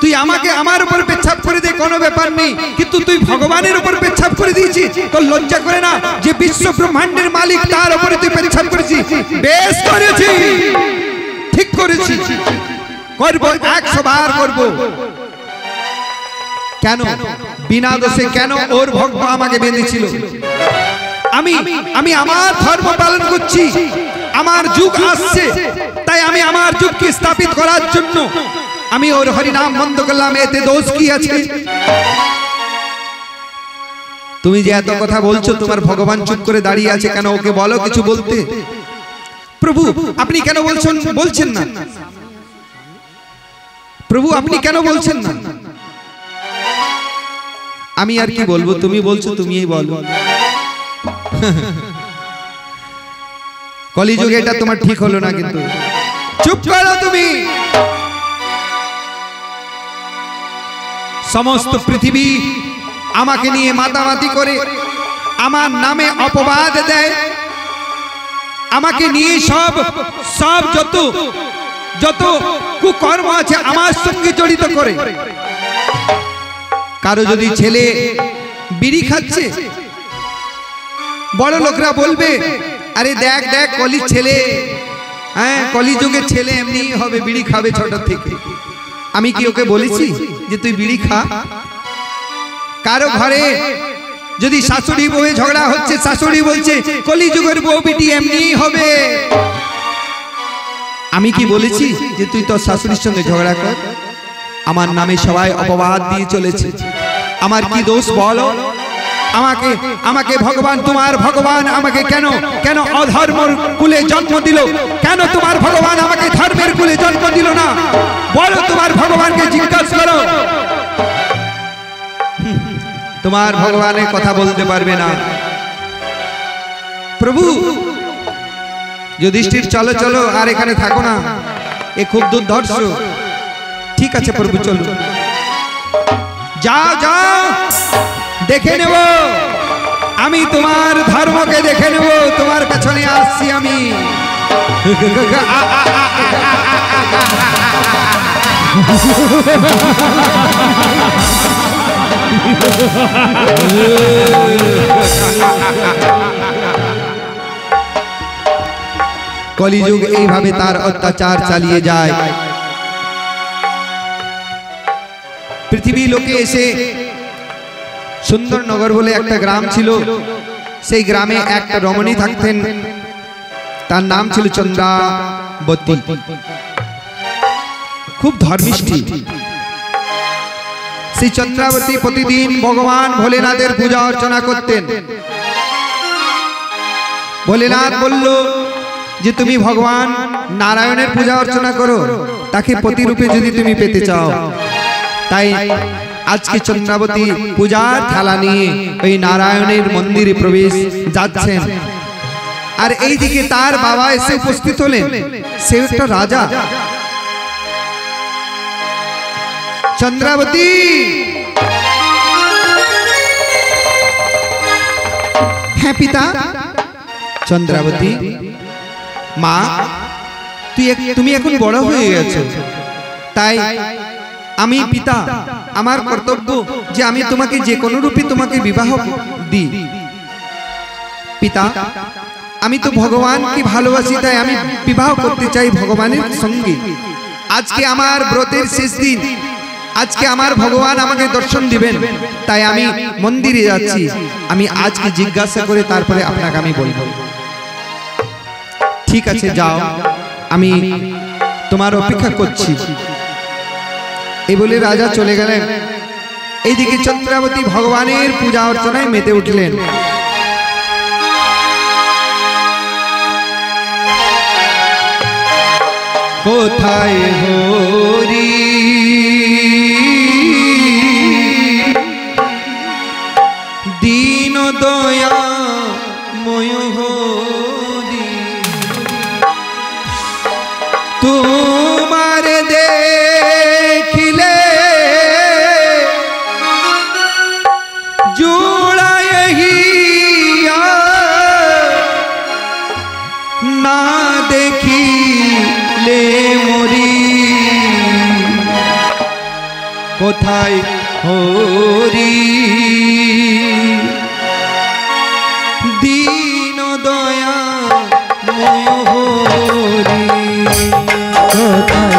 তুই আমাকে আমার উপর পেচ্ছাপ করে দে, কোনো ব্যাপার নেই, কিন্তু তুই ভগবানের উপর পেচ্ছাপ করে দিয়েছিস, তোর লজ্জা করে না? যে বিশ্ব ব্রহ্মাণ্ডের মালিক, তার উপরে তুই পেচ্ছাপ করেছিস। বেশ করেছি, ঠিক করেছি, করবো, 100 বার করবো। কেন বিনা দোষে কেন ওর ভক্ত আমাকে বেঁধেছিল? আমি আমার ধর্ম পালন করছি, আমার যুগ আসছে, তাই আমি আমার যুগকে স্থাপিত করার জন্য আমি ওর হরিনাম বন্ধ করলাম। এতে দোষ কি আছে? তুমি যে এত কথা বলছো, তোমার ভগবান চুপ করে দাঁড়িয়ে আছে কেন? ওকে বলো কিছু বলতে। প্রভু আপনি কেন বলছেন না? প্রভু আপনি কেন বলছেন না? আমি আর কি বলবো, তুমি বলছো, তুমিই বলো। কলিযুগে এটা তোমার ঠিক হলো না, কিন্তু চুপ করো তুমি। সমস্ত পৃথিবী আমাকে নিয়ে মাতামাতি করে, আমার নামে অপবাদ দেয়, আমাকে নিয়ে সব যত কুকর্ম আছে আমার সঙ্গে জড়িত করে। কারো যদি ছেলে বিড়ি খাচ্ছে, বড় লোকরা বলবে, আরে দেখ দেখ কলির ছেলে, হ্যাঁ কলিযুগের ছেলে এমনি হবে, বিড়ি খাবে ছোট থেকে। আমি কি ওকে বলেছি যে তুই বিড়ি খা? কারো ঘরে যদি শাশুড়ি বউয়ে ঝগড়া হচ্ছে, শাশুড়ি বলছে কলিযুগের বউ বিটি এমনি হবে। আমি কি বলেছি যে তুই তোর শাশুড়ির সঙ্গে ঝগড়া কর? আমার নামে সবাই অপবাদ দিয়ে চলেছে, আমার কি দোষ বলো? আমাকে ভগবান, তোমার ভগবান আমাকে কেন অধর্মের কুলে জন্ম দিল? কেন তোমার ভগবান আমাকে ধর্মের কুলে জন্ম দিল না? বলো, তোমার ভগবানকে জিজ্ঞাসা করো। তোমার ভগবানের কথা বলতে পারবে না। প্রভু যুধিষ্ঠির, চলো চলো, আর এখানে থাকো না, এ খুব দুর্ধর্ষ। ঠিক আছে প্রভু, চলো, যাও যাও, দেখে নেব, আমি তোমার ধর্মকে দেখে নেব, তোমার পেছনে আসছি আমি। কলিযুগ এইভাবে তার অত্যাচার চালিয়ে যায়। পৃথিবী লোকে এসে, সুন্দরনগর বলে একটা গ্রাম ছিল, সেই গ্রামে একটা রমণী থাকতেন, তার নাম ছিল চন্দ্রাবতী। খুব ধর্মিষ্ঠী। সেই চন্দ্রাবতী প্রতিদিন ভগবান ভোলেনাথের পূজা অর্চনা করতেন। ভোলেনাথ বলল যে তুমি ভগবান নারায়ণের পূজা অর্চনা করো, তাকে প্রতিরূপে যদি তুমি পেতে চাও। তাই আজকে চন্দ্রাবতী পূজার থালা নিয়ে ওই নারায়ণের মন্দিরে প্রবেশ যাচ্ছেন। আর এইদিকে তার বাবা এসে উপস্থিত হলেন, সে একটা রাজা। চন্দ্রাবতী, হ্যাঁ পিতা। চন্দ্রাবতী, মা তুমি এখন বড় হয়ে গেছো, তাই আমি পিতা, আমার কর্তব্য যে আমি তোমাকে যে কোনো রূপে তোমাকে বিবাহ দিই। পিতা, আমি তো ভগবানকে ভালোবাসি, তাই আমি বিবাহ করতে চাই ভগবানের সঙ্গে। আজকে আমার ব্রতের শেষ দিন, আজকে আমার ভগবান আমাকে দর্শন দিবেন, তাই আমি মন্দিরে যাচ্ছি। আমি আজকে জিজ্ঞাসা করে তারপরে আপনাকে আমি বলবো। ঠিক আছে, যাও, আমি তোমার অপেক্ষা করছি। এই বলে রাজা চলে গেলেন। এইদিকে চন্দ্রাবতী ভগবানের পূজা অর্চনায় মেতে উঠলেন। কোথায় হরি দীন দয়া ময় হরি, তোমার দেখিলে জুড়ায় হিয়া, না দেখিলে মরি। কোথায় হরি দীন দয়া ময় হরি, কোথায়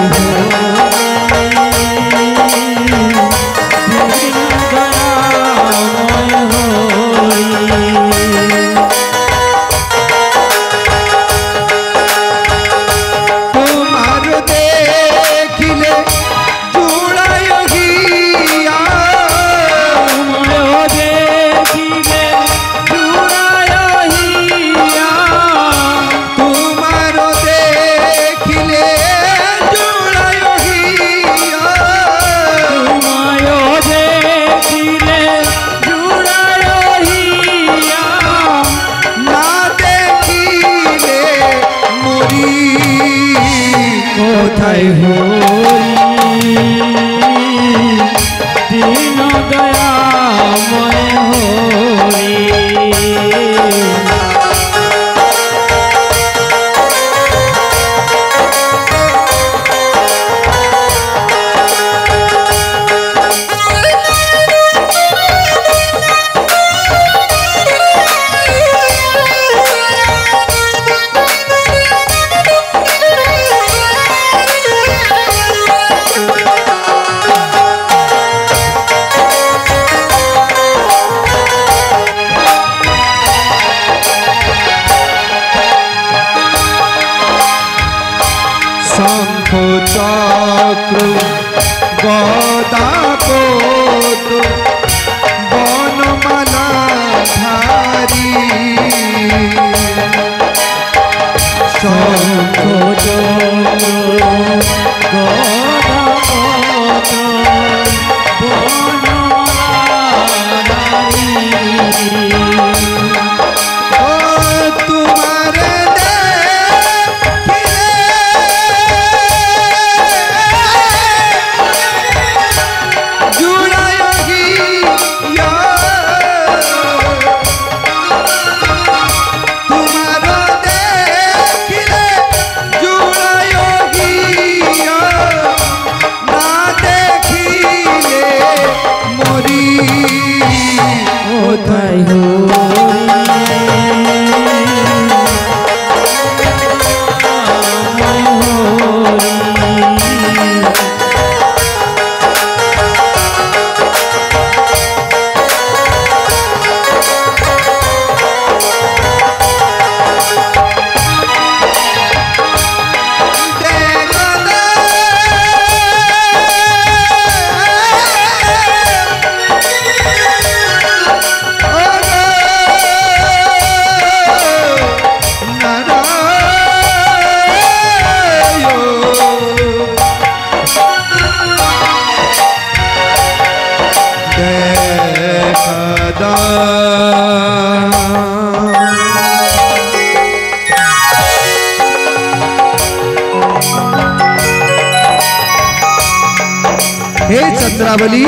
चंद्रावली,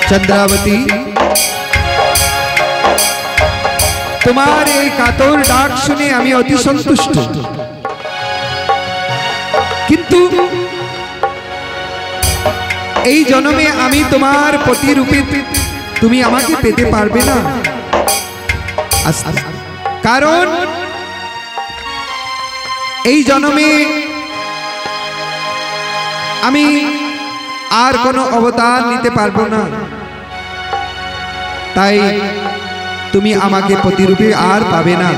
चंद्रावती, तुम्हारे कातोर डाक सुने आमी अति सन्तुष्ट, কিন্তু এই জন্মে আমি তোমার প্রতিরূপে তুমি আমাকে পেতে পারবে না। কারণ এই জন্মে আমি আর কোনো অবতার নিতে পারবো না, তাই তুমি আমাকে প্রতিরূপে আর পাবে না।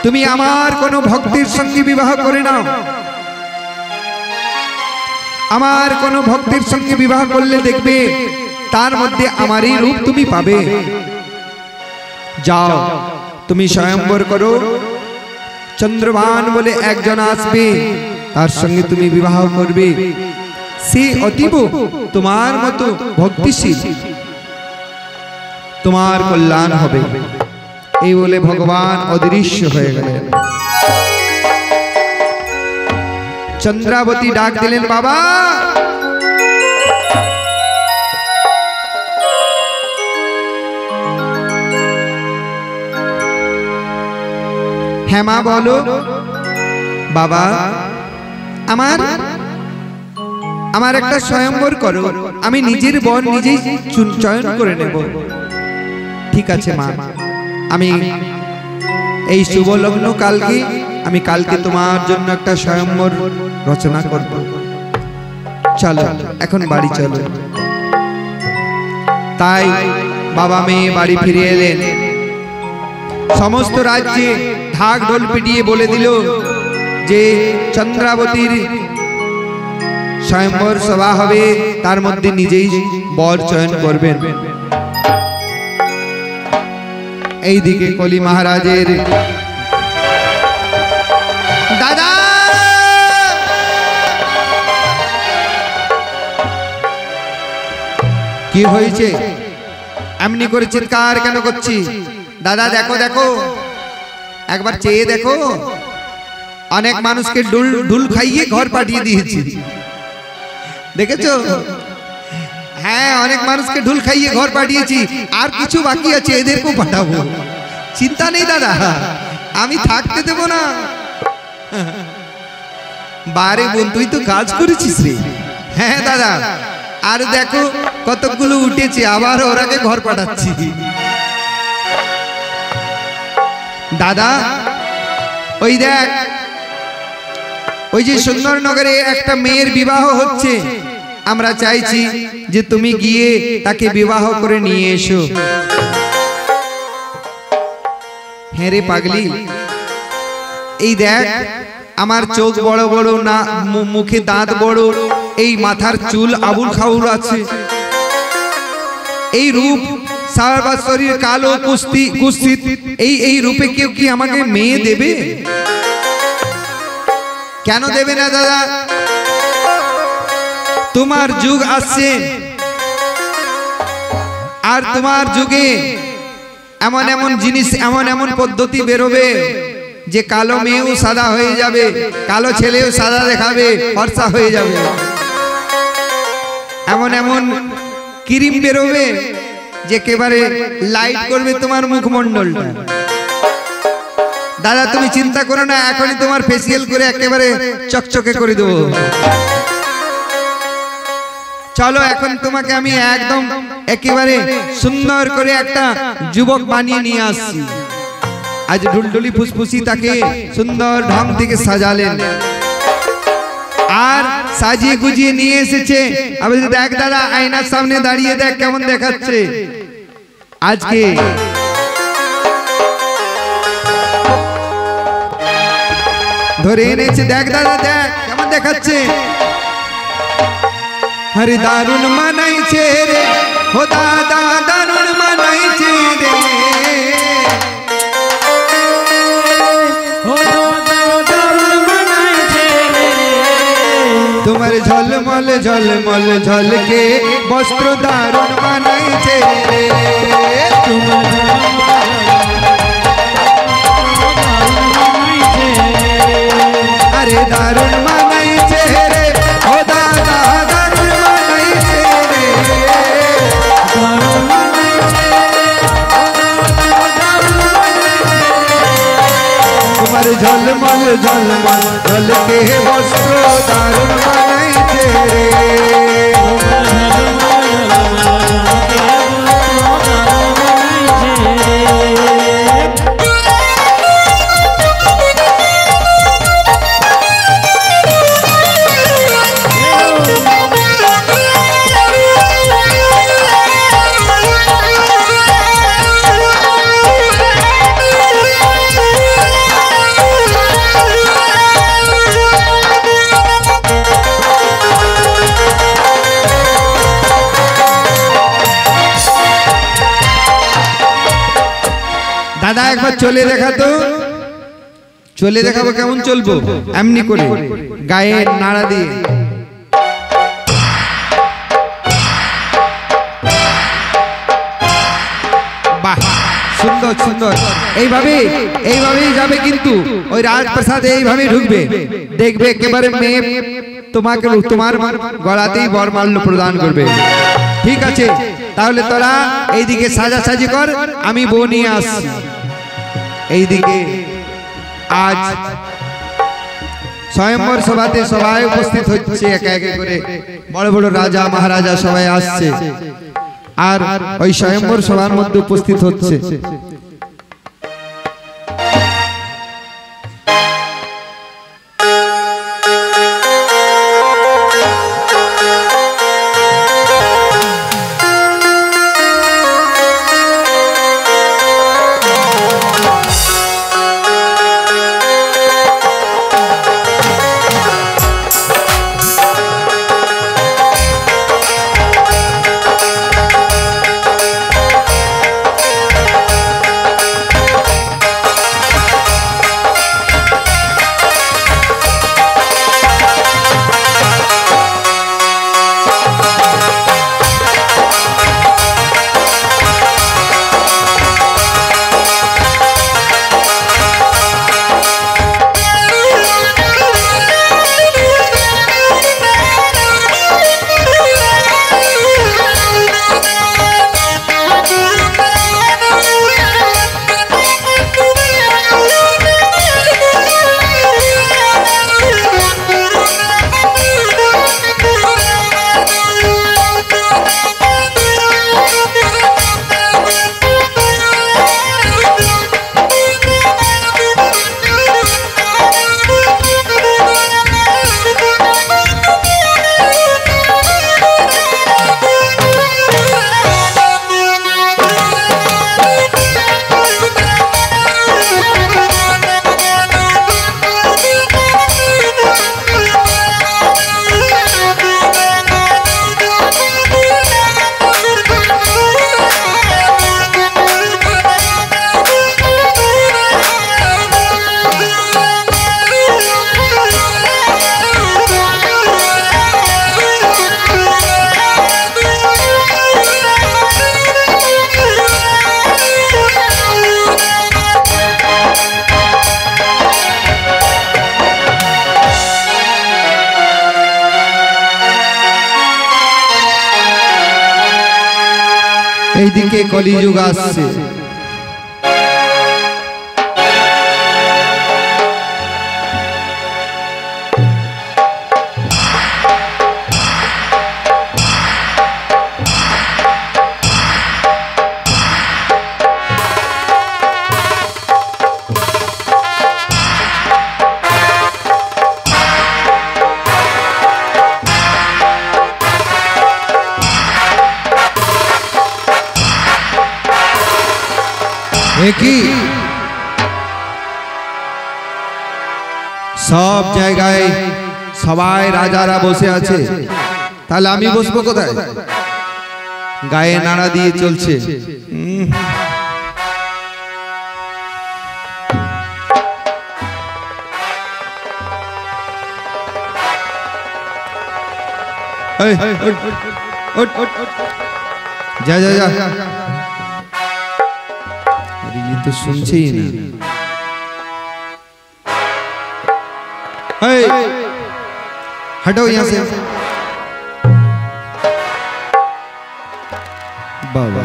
তুমি আমার কোনো ভক্তের সঙ্গে বিবাহ করে নাও। আমার কোনো ভক্তের সঙ্গে বিবাহ করলে দেখবে তার মধ্যে আমারই রূপ তুমি পাবে। যাও তুমি স্বয়ম্বর করো, চন্দ্রবান বলে একজন আসবে, তার সঙ্গে তুমি বিবাহ করবে। সে অতীব তোমার মতো ভক্তিশীল, তোমার কল্যাণ হবে। এই বলে ভগবান অদৃশ্য হয়ে গেলেন। চন্দ্রাবতী ডাক দিলেন, বাবা হ্যাঁ মা বলো। বাবা আমার একটা স্বয়ম্বর করো, আমি নিজের বর নিজেই চয়ন করে নেব। ঠিক আছে মা, আমি এই শুভ লগ্ন কালকে আমি কালকে তোমার জন্য একটা স্বয়ম্বর রচনা করব। চলো এখন বাড়ি চলো। তাই বাবা মেয়ে বাড়ি ফিরে এলেন। সমস্ত রাজ্যে ঢাক ঢোল পিটিয়ে বলে দিল যে চন্দ্রাবতীর স্বয়ম্বর সভা হবে, তার মধ্যে নিজেই বর চয়ন করবেন। এইদিকে কলি মহারাজের দাদা কি হয়েছে, এমনি করে চিৎকার কেন করছি? দাদা দেখো দেখো, একবার চেয়ে দেখো, অনেক মানুষকে ঢুল খাইয়ে ঘর পাঠিয়ে দিয়েছি, দেখেছো? হ্যাঁ, অনেক মানুষকে ঢুল খাইয়ে ঘর পাঠিয়েছি, আর কিছু বাকি আছে, এদেরকেও পাঠাবো। চিন্তা নেই দাদা, আমি থাকতে দেব না। বারে বোন, তুই তো কাজ করেছিস রে। হ্যাঁ দাদা, আর দেখো কতগুলো উঠেছে, আবার ওরাকে ঘর পাঠাচ্ছি। দাদা ওই দেখ, ওই যে সুন্দরনগরে একটা মেয়ের বিবাহ হচ্ছে, আমরা চাইছি যে তুমি গিয়ে তাকে বিবাহ করে নিয়ে এসো। হ্যাঁ রে পাগলি, এই দেখ আমার চোখ বড় বড়, না মুখে দাঁত বড়, এই মাথার চুল আবুল খাউল আছে, এই রূপ সারা শরীর কালো কুৎসিত, এই রূপে কেউ কি আমাকে মেয়ে দেবে? কেন দেবে না দাদা? তোমার যুগ আসছে, আর তোমার যুগে এমন এমন জিনিস, এমন এমন পদ্ধতি বেরোবে যে কালো মেয়েও সাদা হয়ে যাবে, কালো ছেলেও সাদা দেখাবে, ফর্সা হয়ে যাবে। এমন এমন ক্রিম বেরোবে যে একেবারে লাইট করবে তোমার মুখমণ্ডলটা। দাদা তুমি চিন্তা করো না, এখনই তোমার ফেসিয়াল করে একেবারে চকচকে করে দেবো। চলো এখন তোমাকে আমি একদম একেবারে সুন্দর করে একটা যুবক বানিয়ে নিয়ে আসছি। আজ ঢুলঢুলি ফুসফুসি তাকে সুন্দর ঢং থেকে সাজালেন, আর সাজিয়ে গুজিয়ে নিয়ে এসেছে। আবার দেখ দাদা, আয়নার সামনে দাঁড়িয়ে দেখ কেমন দেখাচ্ছে আজকে। ধরে এনেছে, দেখ দাদা দেখ কেমন দেখাচ্ছে। হরে দারুণ মানাইছে রে, ও দাদা দারুণ মানাইছে রে, তোমার ঝলমল ঝলমল ঝলকে বস্ত্র দারুণ মানাইছে রে, আরে দারুণ মানাইছে রে, ও দাদা দারুণ মানাইছে রে, তোমার ঝলমল ঝলমল ঝলকে বস্ত্র দারুণ বানাইছে রে। দাদা একবার চলে দেখা তো, চলে দেখাবো কেমন চলবো, এমনি করে গায়ে নাড়া দিয়ে। বাহ সুন্দর সুন্দর, এইভাবেই যাবে, কিন্তু ওই রাজপ্রাসাদে এইভাবেই ঢুকবে, দেখবে একেবারে মেয়ে তোমাকে তোমার গলাতেই বরমাল্য প্রদান করবে। ঠিক আছে, তাহলে তোরা এইদিকে সাজাসাজি কর, আমি বউ নিয়ে আসছি। এইদিকে আজ স্বয়ম্বর সভাতে সবাই উপস্থিত হচ্ছে, একে একে করে বড় বড় রাজা মহারাজা সবাই আসছে, আর ওই স্বয়ম্বর সভার মধ্যে উপস্থিত হচ্ছে। এইদিকে কলিযুগ আসছে, একই সব জায়গায় সবাই রাজারা বসে আছে, তাহলে আমি বসবো কোথায়? গায়ে নাড়া দিয়ে চলছে। যা যা যা, अरे ये तो सुनছে ही ना। हटो यहाँ से बाबा।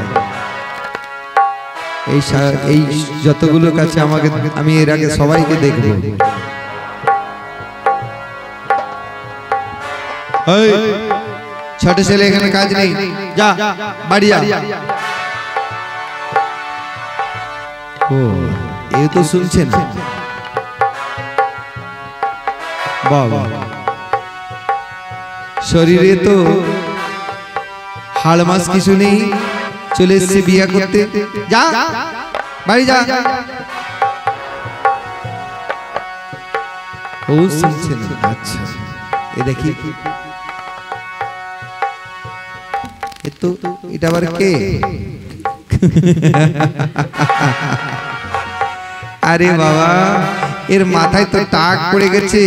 এই যতগুলো কাছে আমাকে আমি এর আগে সবাইকে দেখবো, এই ছোট ছেলে এখানে কাজ নেই, যা বাড়ি যা। ও এ তো শুনছেন, বাবা শরীরে তো হাড় মাস কিছু নেই, চলে এসছে বিয়া করতে, যা বাড়ি যা। ও শুনছেন, আচ্ছা এ দেখি তো এটা আবার কে? আরে বাবা এর মাথায় তো টাক পড়ে গেছে,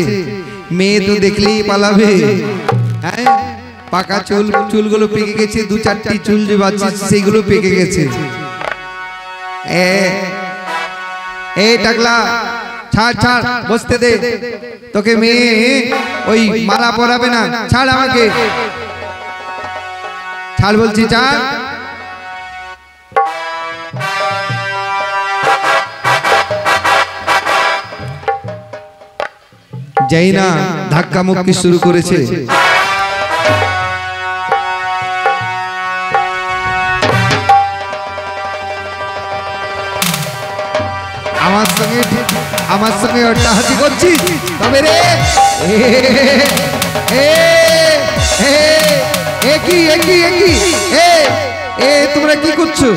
মেয়ে তো দেখলেই পালাবে। হ্যাঁ পাকা চুলগুলো পেকে গেছে, দু চারটি চুল যে বাচ্চা সেইগুলো পেকে গেছে। এ টাকলা ছাড় ছাড়, বসতে দে, তোকে মেয়ে ওই মালা পরাবে না, ছাড় আমাকে, ছাড় বলছি, ছাড়। যাই না ধাক্কা মুক্কি শুরু করেছে, আমার সঙ্গে অট্টাহাসি করছিস তবে রে? তোমরা কি করছো?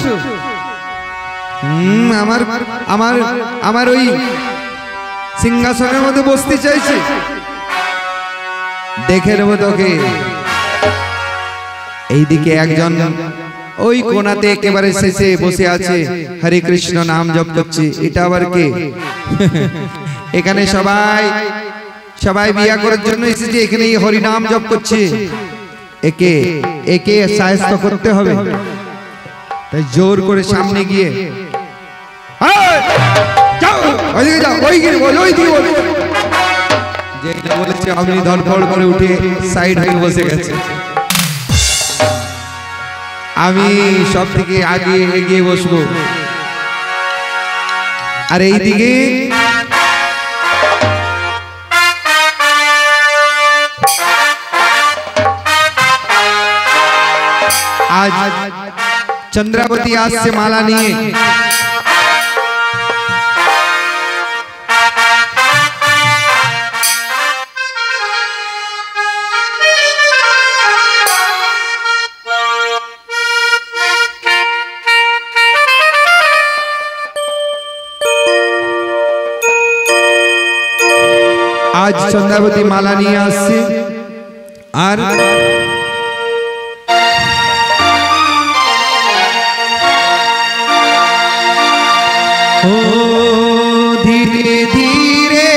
আমার আমার আমার ওই সিংহাসনের মধ্যে বসতে চাইছে, দেখে নেবো তোকে। এইদিকে একজন ওই কোণাতে একেবারে শেষে বসে আছে, হরে কৃষ্ণ নাম জপ করছে। এটা আবার কে? এখানে সবাই সবাই বিয়া করার জন্য এসেছে, এখানে হরি নাম জপ করছে। একে একে সাহায্য করতে হবে, তাই জোর করে সামনে গিয়ে যেটা বলেছে আপনি ধরফড় করে উঠে সাইড হয়ে বসে গেছে। আমি সব থেকে আগে এগিয়ে বসবো, আর এইদিকে आज चंद्रावती आज से माला नहीं है। आज चंद्रावती माला नहीं आज से और धीरे धीरे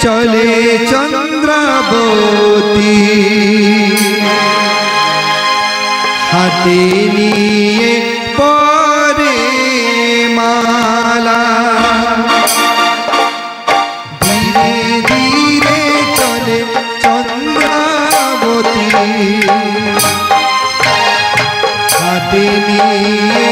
चले चंद्रावती हाथे निये परे माला। धीरे धीरे चले चंद्रावती हाथे निये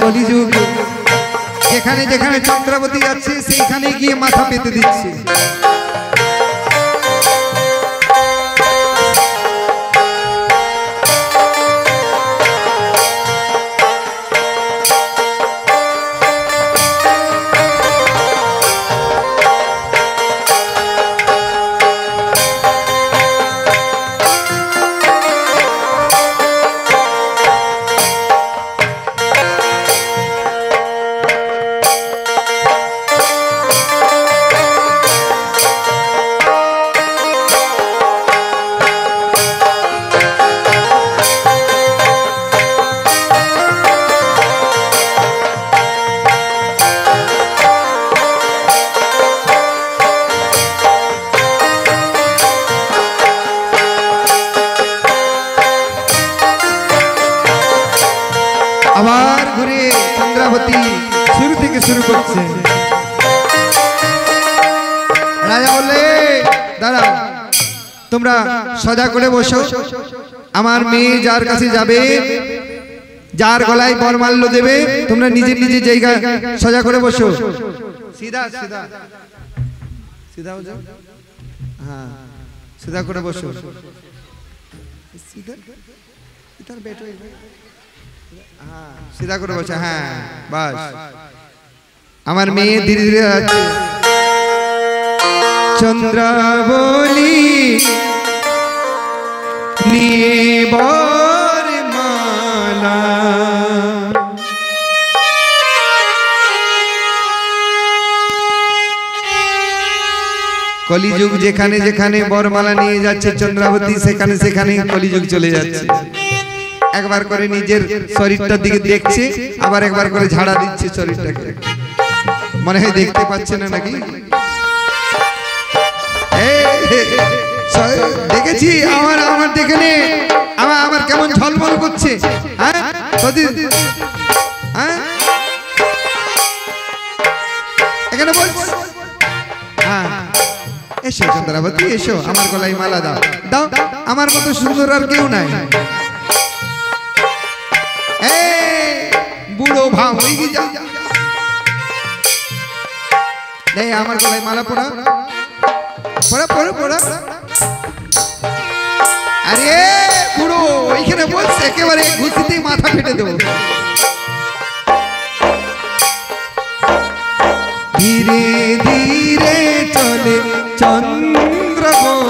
কলিযুগ যেখানে যেখানে চন্দ্রাবতী যাচ্ছে সেইখানে গিয়ে মাথা পেতে দিচ্ছে। আবার ঘুরে চন্দ্রাবতী শুরু থেকে শুরু করছে। রাজা বললে দাঁড়াও, তোমরা সজা করে বসো। আমার মেয়ে যার কাছে যাবে, যার গলায় বরমাল্য দেবে, তোমরা নিজের নিজের জায়গা সজা করে বসো। সিধা সিধা সিধা हो जाओ। हाँ सीधा করে বসো। सीधा इधर बैठो। हाँ सीधा করে বসো। হ্যাঁ বাস। আমার মেয়ে ধীরে ধীরে যাচ্ছে। চন্দ্রাবলী নিয়ে বরমালা, কলিযুগ যেখানে যেখানে বরমালা নিয়ে যাচ্ছে চন্দ্রাবতী, সেখানে সেখানে কলিযুগ চলে যাচ্ছে। একবার করে নিজের শরীরটার দিকে দেখছে, আবার একবার করে ঝাড়া দিচ্ছে শরীরটাকে। মনে হয় দেখতে পাচ্ছে না নাকি? দেখেছি আমার আমার দেখে নে, আমার কেমন ঝলমল করছে। হ্যাঁ হ্যাঁ এখানে বলছি। হ্যাঁ এসো চন্দ্রাবতী এসো, আমার গলায় মালা দাও দাও। আমার মতো সুন্দর আর কেউ নাই। বুড়ো ভাব হয়ে গিয়ে যাও, আমার গলায় মালা পড়া পড়া পড়া পড়া। আরে বুড়ো ওইখানে বলছে, একেবারে ঘুষিতেই মাথা ফেটে দেবো। ধীরে ধীরে চলে চন্দ্রাবতী,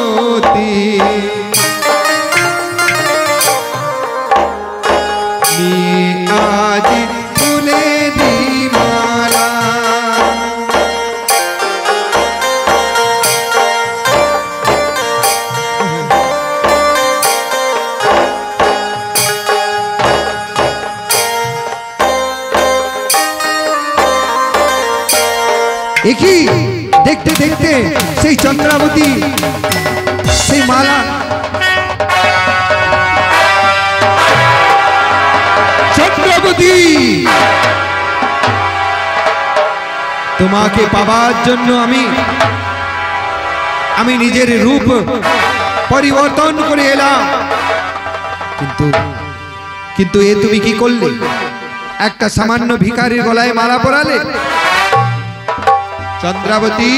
আজ ফুলে দি মালা। একই দেখতে দেখতে সেই চন্দ্রাবতী সেই মালা চন্দ্রাবতী তোমাকে পাবার জন্য আমি নিজের রূপ পরিবর্তন করে এলাম, কিন্তু এ তুমি কি করলে? একটা সামান্য ভিখারির গলায় মালা পরালে। চন্দ্রাবতী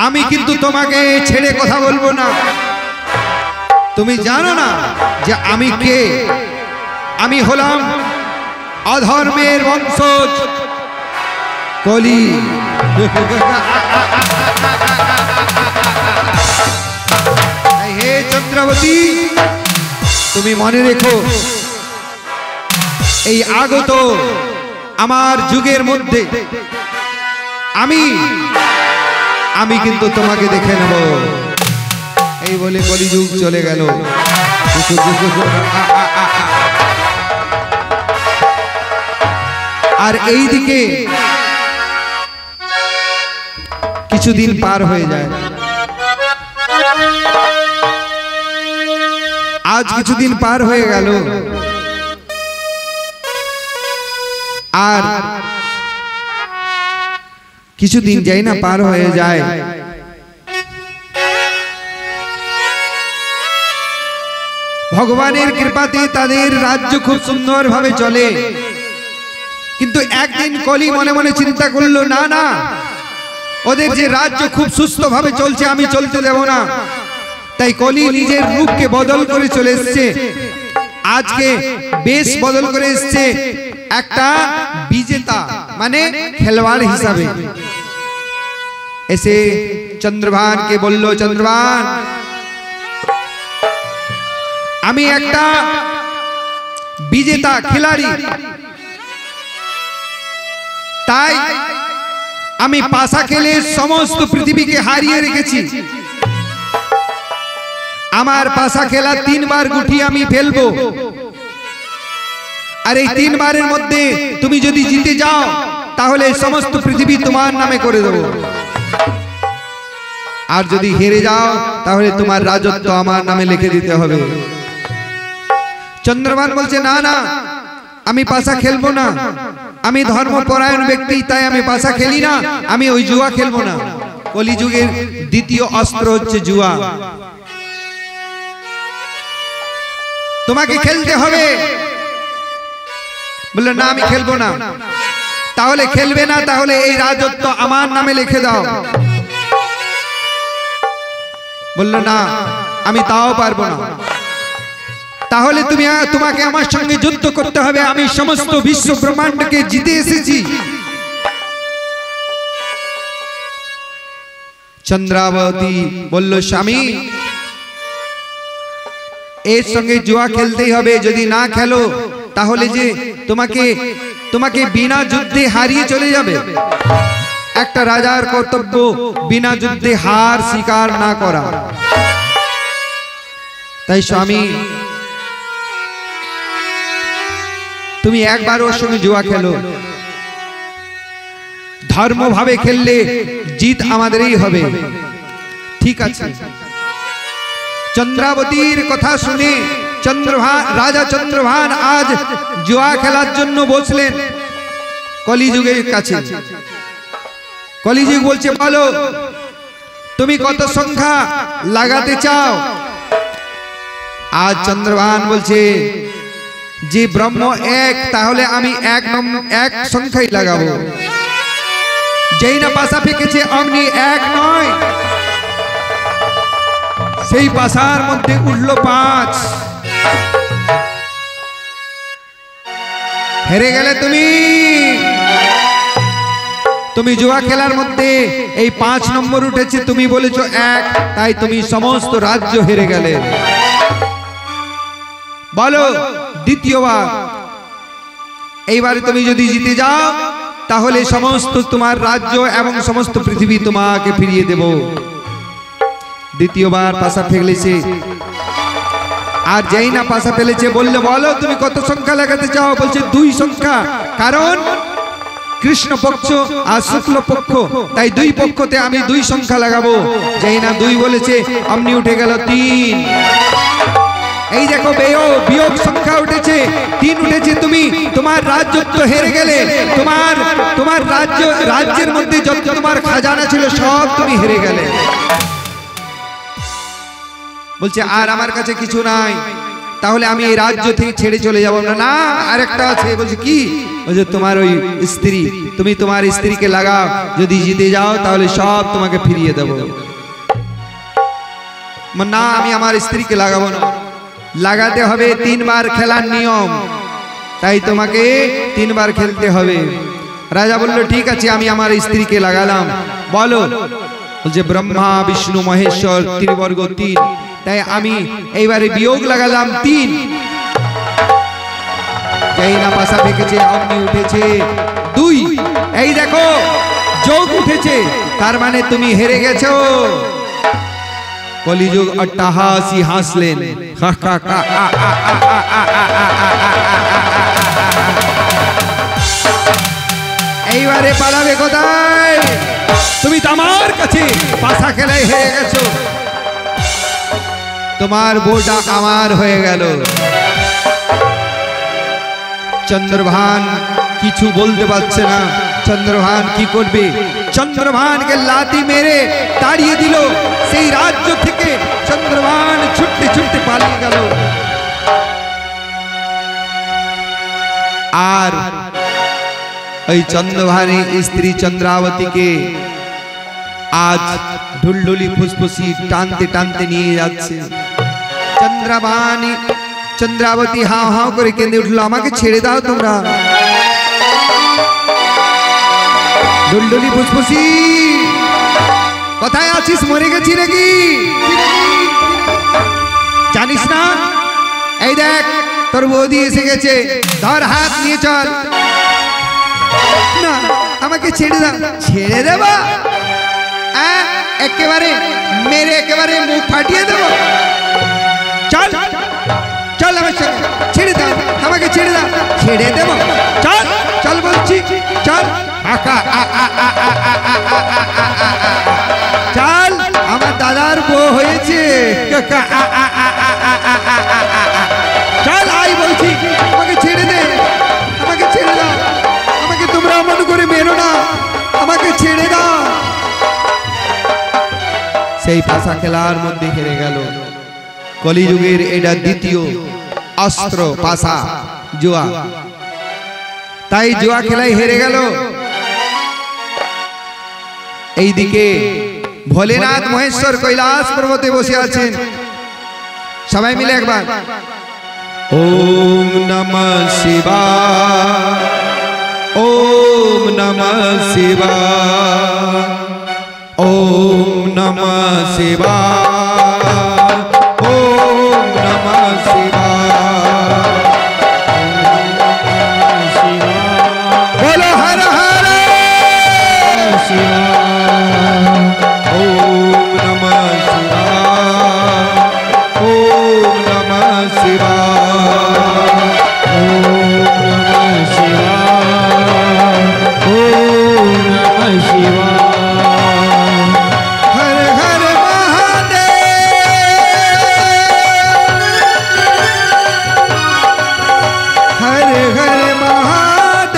আমি কিন্তু তোমাকে ছেড়ে কথা বলবো না। তুমি জানো না যে আমি কে? আমি হলাম অধর্মের বংশজ কলি। হে চন্দ্রাবতী তুমি মনে রেখো, এই আগত আমার যুগের মধ্যে আমি কিন্তু তোমাকে দেখে নেব। এই বলে কলিযুগ চলে গেল। আর এই দিকে কিছুদিন পার হয়ে যায়। আজ কিছুদিন পার হয়ে গেল, আর কিছুদিন যাই না পার হয়ে যায়। ভগবানের কৃপাতে তাদের রাজ্য খুব সুন্দরভাবে চলে। কিন্তু একদিন কলি মনে মনে চিন্তা করলো, না না, ওদের যে রাজ্য খুব সুস্থভাবে চলছে, আমি চলতে দেব না। তাই কলি নিজের রূপকে বদল করে চলে এসছে। আজকে বেশ বদল করে এসছে একটা বিজেতা মানে খেলোয়াড় হিসাবে। এসে চন্দ্রভানকে বলল, চন্দ্রভান, আমি একটা বিজেতা খিলাড়ি, তাই আমি পাশা খেলে সমস্ত পৃথিবীকে হারিয়ে রেখেছি। আমার পাশা খেলা 3 বার গুটি আমি ফেলবো, আর এই 3 বারের মধ্যে তুমি যদি জিতে যাও তাহলে সমস্ত পৃথিবী তোমার নামে করে দেব, আর যদি হেরে যাও তাহলে তোমার রাজত্ব আমার নামে লিখে দিতে হবে। চন্দ্রভান বলছে, না না, আমি পাশা খেলবো না, আমি ধর্মপরায়ণ ব্যক্তি, তাই আমি পাশা খেলি না, আমি ওই জুয়া খেলবো না। কলিযুগের দ্বিতীয় অস্ত্র হচ্ছে জুয়া। তোমাকে খেলতে হবে। বললো, না আমি খেলবো না। তাহলে খেলবে না, তাহলে এই রাজত্ব আমার নামে লিখে দাও। বললো, না আমি তাও পারবো না। তাহলে তোমাকে আমার সঙ্গে যুদ্ধ করতে হবে, আমি সমস্ত বিশ্ব ব্রহ্মাণ্ডকে জিতে এসেছি। চন্দ্রাবতী বলল, স্বামী, এর সঙ্গে জুয়া খেলতেই হবে, যদি না খেলো তাহলে যে তোমাকে বিনা যুদ্ধে হারিয়ে চলে যাবে। একটা রাজার কর্তব্য বিনা যুদ্ধে হার স্বীকার না করা। তাই স্বামী, তুমি একবার ওর সঙ্গে জুয়া খেলো, ধর্মভাবে খেললে জিত আমাদেরই হবে। ঠিক আছে। চন্দ্রাবতীর কথা শুনে রাজা চন্দ্রভান আজ জুয়া খেলার জন্য বসলেন কলিযুগের কাছে। কলিযুগ বলছে, বলো তুমি কত সংখ্যা লাগাতে চাও? আজ চন্দ্রভান বলছে, যে ব্রহ্ম এক, তাহলে আমি এক সংখ্যাই লাগাবো। যেই না পাশা ফেঁকেছে অগ্নি এক নয়, সেই পাশার মধ্যে উঠলো 5। হেরে গেলে তুমি জুয়া খেলার মধ্যে এই 5 নম্বর উঠেছে, তুমি বলেছো 1, তাই তুমি সমস্ত রাজ্য হেরে গেলে। বলো দ্বিতীয়বার। এইবারে তুমি যদি জিতে যাও তাহলে সমস্ত তোমার রাজ্য এবং সমস্ত পৃথিবী তোমাকে ফিরিয়ে দেব। দ্বিতীয়বার পাশা ফেলেছে, আর যেই না পাশা ফেলেছে বললে, বলো তুমি কত সংখ্যা লাগাতে চাও? বলছে 2 সংখ্যা, কারণ কৃষ্ণ পক্ষ আর শুক্ল পক্ষ, তাই 2 পক্ষতে আমি 2 সংখ্যা লাগাবো। যেই না 2 বলেছে অমনি উঠে গেল 3। এই দেখো বিয়োগ সংখ্যা উঠেছে, 3 উঠেছে। তোমার রাজ্যত্ব হেরে গেলে, তোমার রাজ্যের মধ্যে যত তোমার খাজানা ছিল সব তুমি হেরে গেলে। বলছে, আর আমার কাছে কিছু নাই, তাহলে আমি এই রাজ্য থেকে ছেড়ে চলে যাব না। না, আরেকটা আছে। বলছে, কি? বলছে, তোমার ওই স্ত্রী, তুমি তোমার স্ত্রীকে লাগাও, যদি জিতে যাও তাহলে সব তোমাকে ফিরিয়ে দেব। না, আমি আমার স্ত্রীকে লাগাবো না, লাগাতে হবে 3 বার খেলার নিয়ম, তাই তোমাকে 3 বার খেলতে হবে। রাজা বলল, ঠিক আছে, আমি আমার স্ত্রীকে লাগালাম। বলো। বলছে, ব্রহ্মা বিষ্ণু মহেশ্বর ত্রিবর্গ 3, তাই আমি এইবারে বিয়োগ লাগালাম 3। যেই না পাশা ফেঁকেছে অগ্নি উঠেছে 2। এই দেখো যোগ উঠেছে, তার মানে তুমি হেরে গেছো। কলিযুগ অট্টহাসি হাসলেন। এইবারে পালাবে কোথায়? তুমি তো আমার কাছে পাশা খেলায় হেরে গেছো, তোমার বোটা আমার হয়ে গেল। চন্দ্রভান কিছু বলতে পারছে না। চন্দ্রভান কি করবে? চন্দ্রভানকে লাথি মেরে তাড়িয়ে দিল সেই রাজ্য থেকে। চন্দ্রভান ছুটতে ছুটতে পালিয়ে গেল। আর ওই চন্দ্রভানী স্ত্রী চন্দ্রাবতীকে আজ ঢুলঢুলি ফুসফুসি টানতে টানতে নিয়ে যাচ্ছে। চন্দ্রভানী চন্দ্রাবতী হাও হাও করে কেঁদে উঠলো, আমাকে ছেড়ে দাও তোমরা। ঢুলঢুলি ফুসফুসি কোথায় আছিস, মরে গেছি নাকি? জানিস না? এই দেখ তোর বৌদি এসে গেছে, ধর হাত নিয়ে চল। না আমাকে ছেড়ে দাও। ছেড়ে দেবা? একেবারে মেরে একেবারে মুখ ফাটিয়ে দেবো। চল চল আমার সঙ্গে, ছেড়ে দাও আমাকে, ছেড়ে দাও। ছেড়ে দেবো? চল চল বলছি, চল। চল, আমার দাদার বউ হয়েছে। চল আই বলছি, আমাকে ছেড়ে দে, আমাকে ছেড়ে দাও, আমাকে তোমরা অমন করে মেরো না, আমাকে ছেড়ে দাও। সেই পাশা খেলার মধ্যে হেরে গেল। কলিযুগের এটা দ্বিতীয় অস্ত্র পাশা, জুয়া। তাই জুয়া খেলায় হেরে গেল। এইদিকে ভোলেনাথ মহেশ্বর কৈলাস পর্বতে বসে আছেন। সবাই মিলে একবার ওম নমঃ শিবায়, ওম নমঃ শিবায়, ওম নমঃ শিবায়, ওম নমঃ শিবায়। বলো হর হর শিবায়, ওম নমঃ শিবায়, ওম নমঃ শিবায়, ওম নমঃ শিবায়, ওম নমঃ শিবায়। হর হর মহাদেব, হর হর মহাদেব,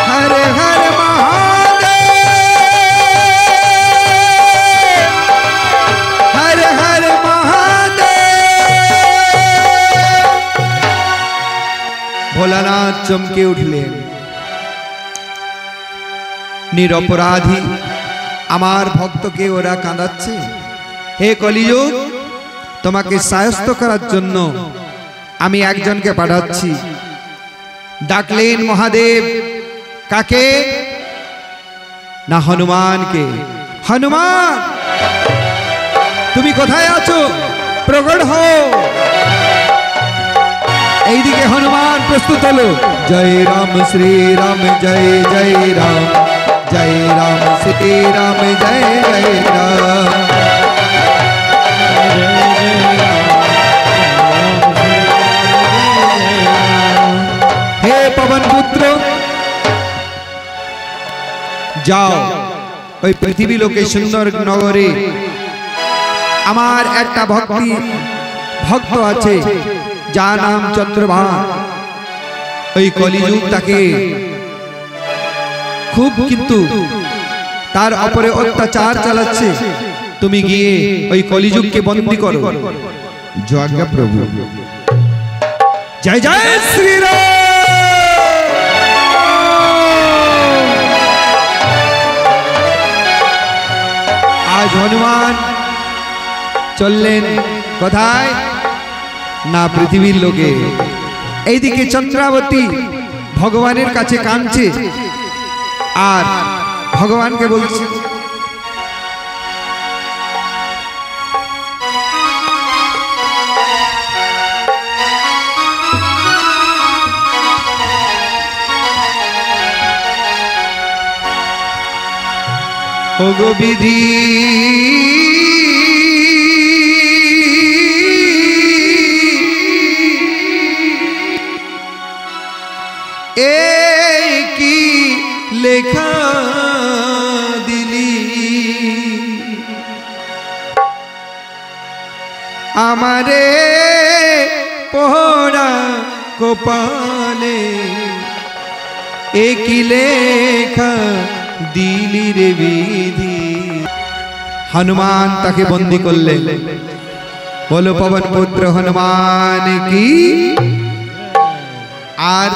হর হর মহাদেব, হর হর মহাদেব। ভোলানাথ চমকে উঠলেন। নিরপরাধী আমার ভক্তকে ওরা কাঁদাচ্ছে। হে কলিযুগ, তোমাকে সায়স্ত করার জন্য আমি একজনকে পাঠাচ্ছি। ডাকলেন মহাদেব। কাকে? না হনুমানকে। হনুমান তুমি কোথায় আছো? প্রকট হও। এইদিকে হনুমান প্রস্তুত হলো। জয় রাম শ্রী রাম, জয় জয় রাম, জয় রাম শ্রী রাম, জয় জয় রাম। হে পবন পুত্র, যাও ওই পৃথিবী লোকে সুন্দর নগরে আমার একটা ভক্ত আছে, যার নাম চন্দ্রভান। ওই কলিযুগ তাকে খুব কিন্তু তার উপরে অত্যাচার চালাচ্ছে। তুমি গিয়ে ওই কলিযুগকে বন্দী করো। জয় প্রভু, জয় জয় শ্রীরাম। আজ হনুমান চললেন কোথায়? না পৃথিবীর লোকে। এইদিকে চন্দ্রাবতী ভগবানের কাছে কাঁদছে আর ভগবানকে বলছে, ওগো বিধি এই কি লেখা দিলি, আমারে পোড়া কপালে এ কি লেখা দিলি রে বিধি। হনুমান তাকে বন্দী করলেন। बोलो पवन पुत्र हनुमान की। আর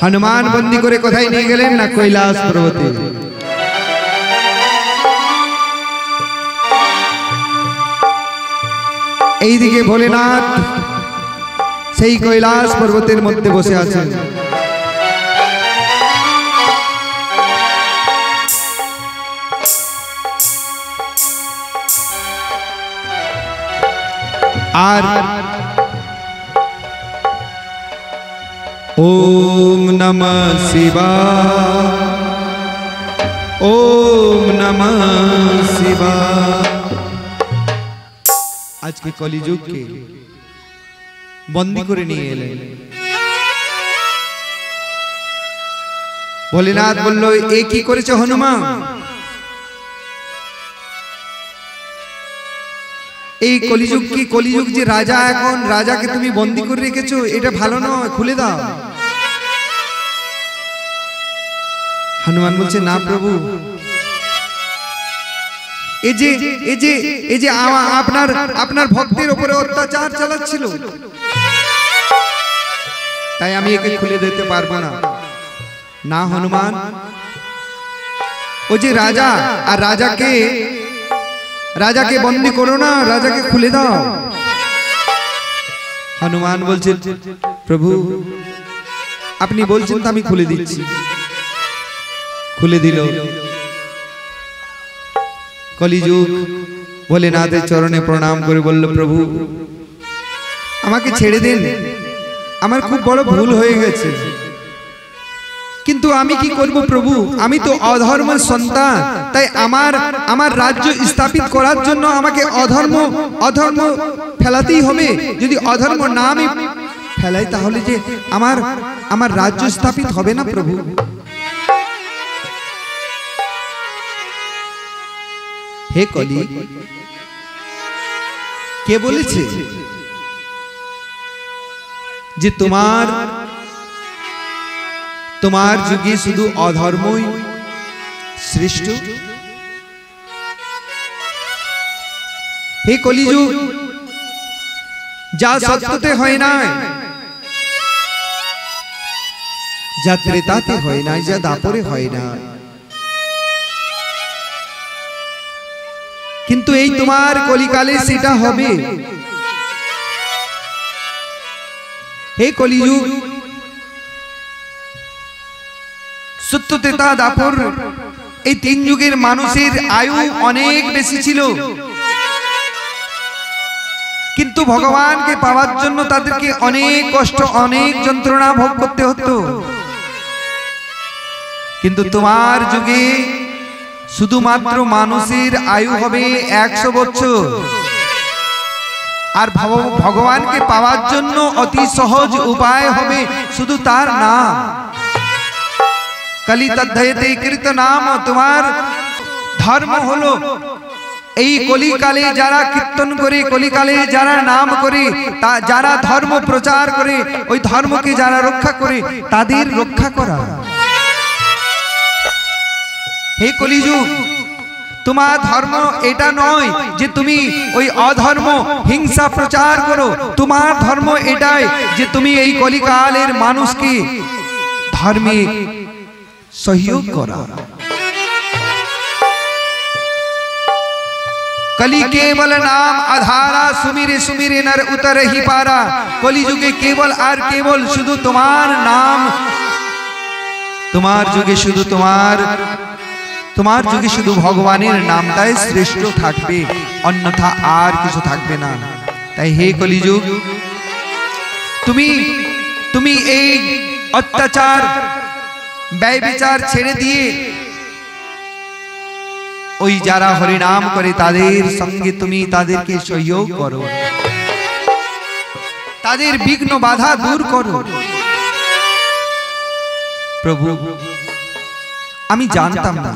हनुमान बंदी করে কোথায় নিয়ে গেলেন না কৈলাস পর্বতে। এইদিকে ভোলেনাথ সেই কৈলাস পর্বতের মধ্যে বসে আছেন। আর ओम नमः शिवाय, ओम नमः शिवाय। आज के कलिजुग के बंदी करे निये एलेन। भोलेनाथ बोललो ए की करेছো हनुमान? এই কলিযুগ কি কলিযুগ যে রাজা এখন রাজাকে তুমি বন্দী করে রেখেছো এটা ভালো নয়, খুলে দাও। হনুমান বলছে না প্রভু, এই যে আপনার ভক্তের উপরে অত্যাচার চালাচ্ছিল, তাই আমি একে খুলে দিতে পারবো না। না হনুমান, ও যে রাজা, আর রাজাকে বন্দী করো না, রাজাকে খুলে দাও। হনুমান বলছে প্রভু আপনি বলছেন তো আমি খুলে দিচ্ছি। খুলে দিল। কলিযুগ ভোলেনাথের চরণে প্রণাম করে বলল প্রভু আমাকে ছেড়ে দিন, আমার খুব বড় ভুল হয়ে গেছে, কিন্তু আমি কি করব প্রভু, আমি তো অধর্মের সন্তান, তাই আমার রাজ্য স্থাপিত করার জন্য আমাকে অধর্ম ফেলাতেই হবে। যদি অধর্ম না আমি ফেলাই তাহলে যে আমার রাজ্য স্থাপিত হবে না প্রভু। হে কলি, কে বলেছে যে তোমার যুগে শুধু অধর্মই শ্রেষ্ঠ? হে কলিযুগ, যা সত্যতে হয় না, যা ত্রেতাতে হয় না, যা দাপরে হয় না, কিন্তু এই তোমার কলিকালে সেটা হবে। হে কলিযুগ, সত্য ত্রেতা দাপর এই তিন যুগের মানুষের আয়ু অনেক বেশি ছিল, কিন্তু ভগবানকে পাওয়ার জন্য তাদেরকে অনেক কষ্ট অনেক যন্ত্রণা ভোগ করতে হতো। কিন্তু তোমার যুগে শুধুমাত্র মানুষের আয়ু হবে 100 বছর, আর ভগবানকে পাওয়ার জন্য অতি সহজ উপায় হবে শুধু তার নাম। কলি তদ্ধয়েতে কৃত নাম। তোমার ধর্ম হলো এই কলিকালে যারা কীর্তন করে, কলিকালে যারা নাম করে, যারা ধর্ম প্রচার করে, ওই ধর্মকে যারা রক্ষা করে তাদের রক্ষা করা। হে কলিযুগ, তোমার ধর্ম এটা নয় যে তুমি ওই অধর্ম হিংসা প্রচার করো, তোমার ধর্ম এটাই যে তুমি এই কলিকালের মানুষকে ধর্মে सहयोग करा। कली केवल नाम आधारा, सुमिरे सुमिरे नर उतर ही पारा। कली जुगे केवल और केवल शुद्ध तुम्हार नाम, तुम्हार जुगे शुद्ध तुम्हार जुगे शुद्ध भगवानेर नामटाই श्रेष्ठ থাকবে, अन्यथा আর কিছু থাকবে না। তাই হে কলিযুগ, তুমি এই অত্যাচার ব্যয় বিচার ছেড়ে দিয়ে ওই যারা হরিনাম করে তাদের সঙ্গে তুমি তাদেরকে সহযোগ করো, তাদের বিঘ্ন বাধা দূর করো। প্রভু আমি জানতাম না,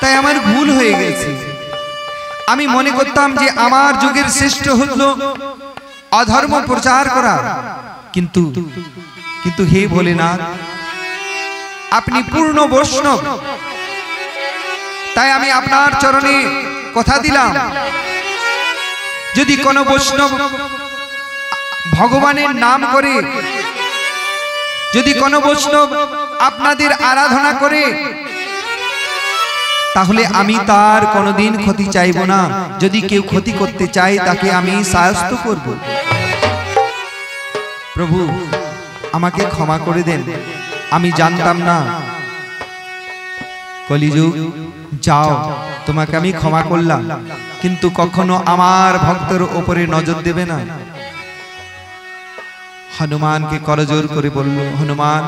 তাই আমার ভুল হয়ে গেছে। আমি মনে করতাম যে আমার যুগের শ্রেষ্ঠ হলো অধর্ম প্রচার করা, কিন্তু হে ভোলেনাথ আপনি পূর্ণ বৈষ্ণব, তাই আমি আপনার চরণে কথা দিলাম যদি কোনো বৈষ্ণব ভগবানের নাম করে, যদি কোনো বৈষ্ণব আপনাদের আরাধনা করে, তাহলে আমি তার কোনোদিন ক্ষতি চাইব না। যদি কেউ ক্ষতি করতে চায় তাকে আমি শাস্ত করব। প্রভু আমাকে ক্ষমা করে দেন, আমি জানতাম না। কলিযুগ, যাও, তোমাকে আমি ক্ষমা করলাম, কিন্তু কখনো আমার ভক্তের উপরে নজর দেবে না। হনুমানকে করজোর করে বলল, হনুমান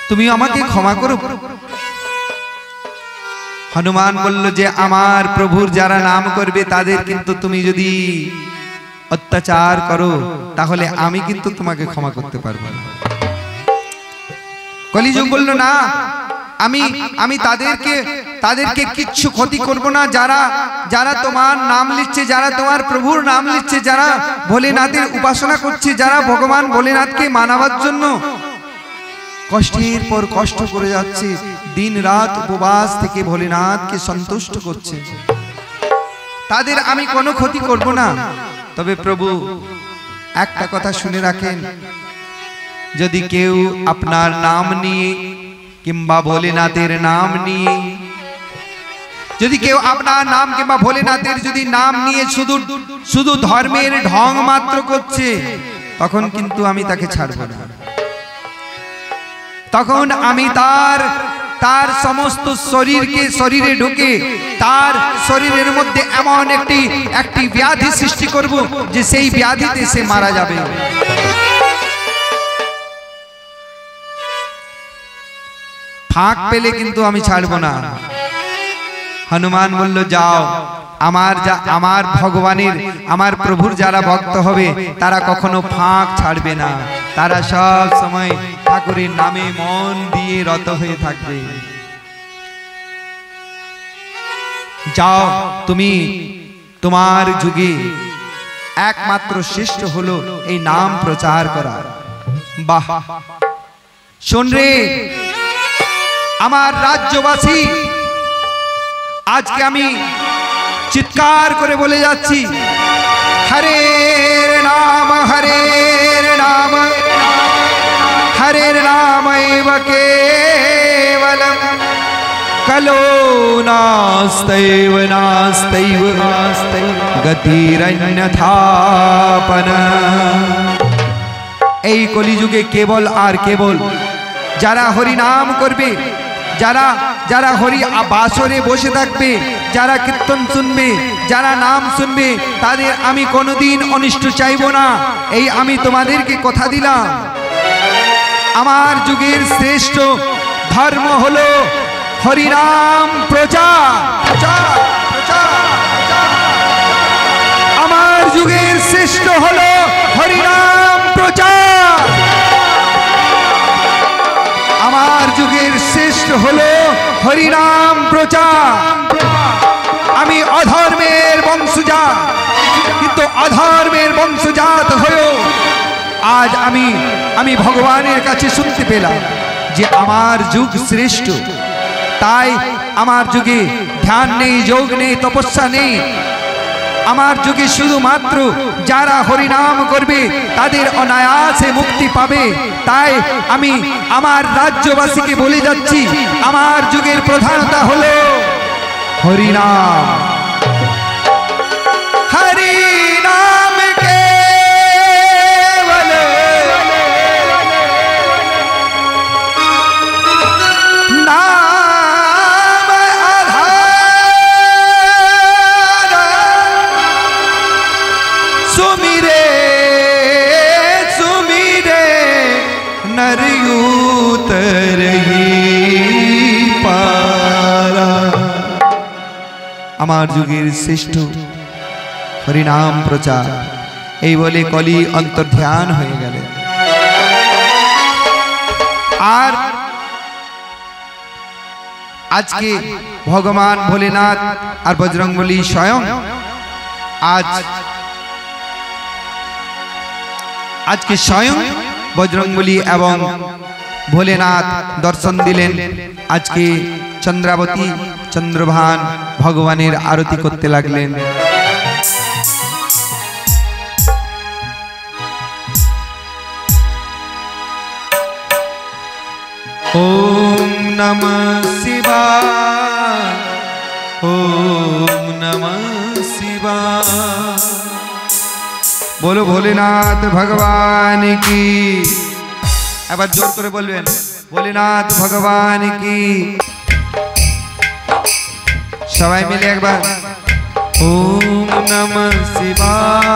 তুমি আমাকে ক্ষমা করো। হনুমান বলল যে আমার প্রভুর যারা নাম করবে তাদের কিন্তু তুমি যদি অত্যাচার করো তাহলে আমি কিন্তু তোমাকে ক্ষমা করতে পারবো না। কলিযুগ বলল, না, আমি তাদেরকে কিচ্ছু ক্ষতি করব না। যারা তোমার নাম লিখছে, যারা তোমার প্রভুর নাম লিখছে, যারা ভোলেনাথের উপাসনা করছে, যারা ভগবান ভোলেনাথকে মানাবার জন্য কষ্টের পর কষ্ট করে যাচ্ছে, দিন রাত উপবাস থেকে ভোলেনাথকে সন্তুষ্ট করছে, তাদের আমি কোনো ক্ষতি করব না। তবে প্রভু একটা কথা শুনে রাখেন, যদি কেউ আপনার নাম নিয়ে কিংবা ভোলেনাথের নাম নিয়ে, যদি কেউ আপনার নাম কিংবা ভোলেনাথের যদি নাম নিয়ে শুধু ধর্মের ঢং মাত্র করছে, তখন কিন্তু আমি তাকে ছাড়ব না। তখন আমি তার সমস্ত শরীরে ঢুকে তার শরীরের মধ্যে এমন একটি ব্যাধি সৃষ্টি করব যে সেই ব্যাধিতে সে মারা যাবে। ফাঁক পেলে কিন্তু আমি ছাড়ব না। হনুমান বলল, যাও, আমার ভগবানের, আমার প্রভুর যারা ভক্ত হবে তারা কখনো ফাঁক ছাড়বে না, তারা সব সময় ঠাকুরের নামে মন দিয়ে রত হয়ে থাকবে। যাও, তুমি তোমার যুগে একমাত্র শ্রেষ্ঠ হলো এই নাম প্রচার করা। বাহ, শোন রে আমার রাজ্যবাসী, আজকে আমি চিৎকার করে বলে যাচ্ছি, হরের নাম হরের নাম হরের নাম এব কেবলম কলো নাস্তৈব নাস্তৈব গতিরন্যথাপন। এই কলিযুগে কেবল আর কেবল যারা হরি নাম করবে, যারা হরি বাসরে বসে থাকবে, যারা কীর্তন শুনবে, যারা নাম শুনবে, তাদের আমি কোনোদিন অনিষ্ট চাইব না। এই আমি তোমাদেরকে কথা দিলাম। আমার যুগের শ্রেষ্ঠ ধর্ম হলো হরিনাম প্রচার। আমার যুগের শ্রেষ্ঠ হলো হরিনাম প্রচার। আমার যুগের শ্রেষ্ঠ হলো হরিনাম প্রচার। আমি অধর্মের বংশজাত, কিন্তু অধর্মের বংশজাত হয়েও আজ আমি ভগবানের কাছে শুনতে পেলাম যে আমার যুগ শ্রেষ্ঠ। তাই আমার যুগে ধ্যান নেই, যোগ নেই, তপস্যা নেই। আমার যুগে শুধুমাত্র যারা হরিনাম করবে তাদের অনায়াসে মুক্তি পাবে। তাই আমি আমার রাজ্যবাসীকে বলে যাচ্ছি, আমার যুগের প্রধানতা হলো হরিনাম। হরিনাম কেবল নাম আধার, सुमिरे सुमिरे नर उतरहि पारा। আমার যুগের শ্রেষ্ঠ হরিনাম প্রচার। এই বলে কলি অন্তর্ধান হয়ে গেলেন। আর আজকে ভগবান ভোলেনাথ আর বজরংবলী স্বয়ং আজকে স্বয়ং বজরংবলী এবং ভোলেনাথ দর্শন দিলেন। আজকে চন্দ্রাবতী চন্দ্রভান ভগবানের আরতি করতে লাগলেন। ओम नमः शिवाय, ओम नमः शिवाय। बोलो भोलेनाथ भगवान की। अब जोर करे बोलबेन भोलेनाथ भगवान की। सबाई मिले एक बार। ओम नमः शिवाय,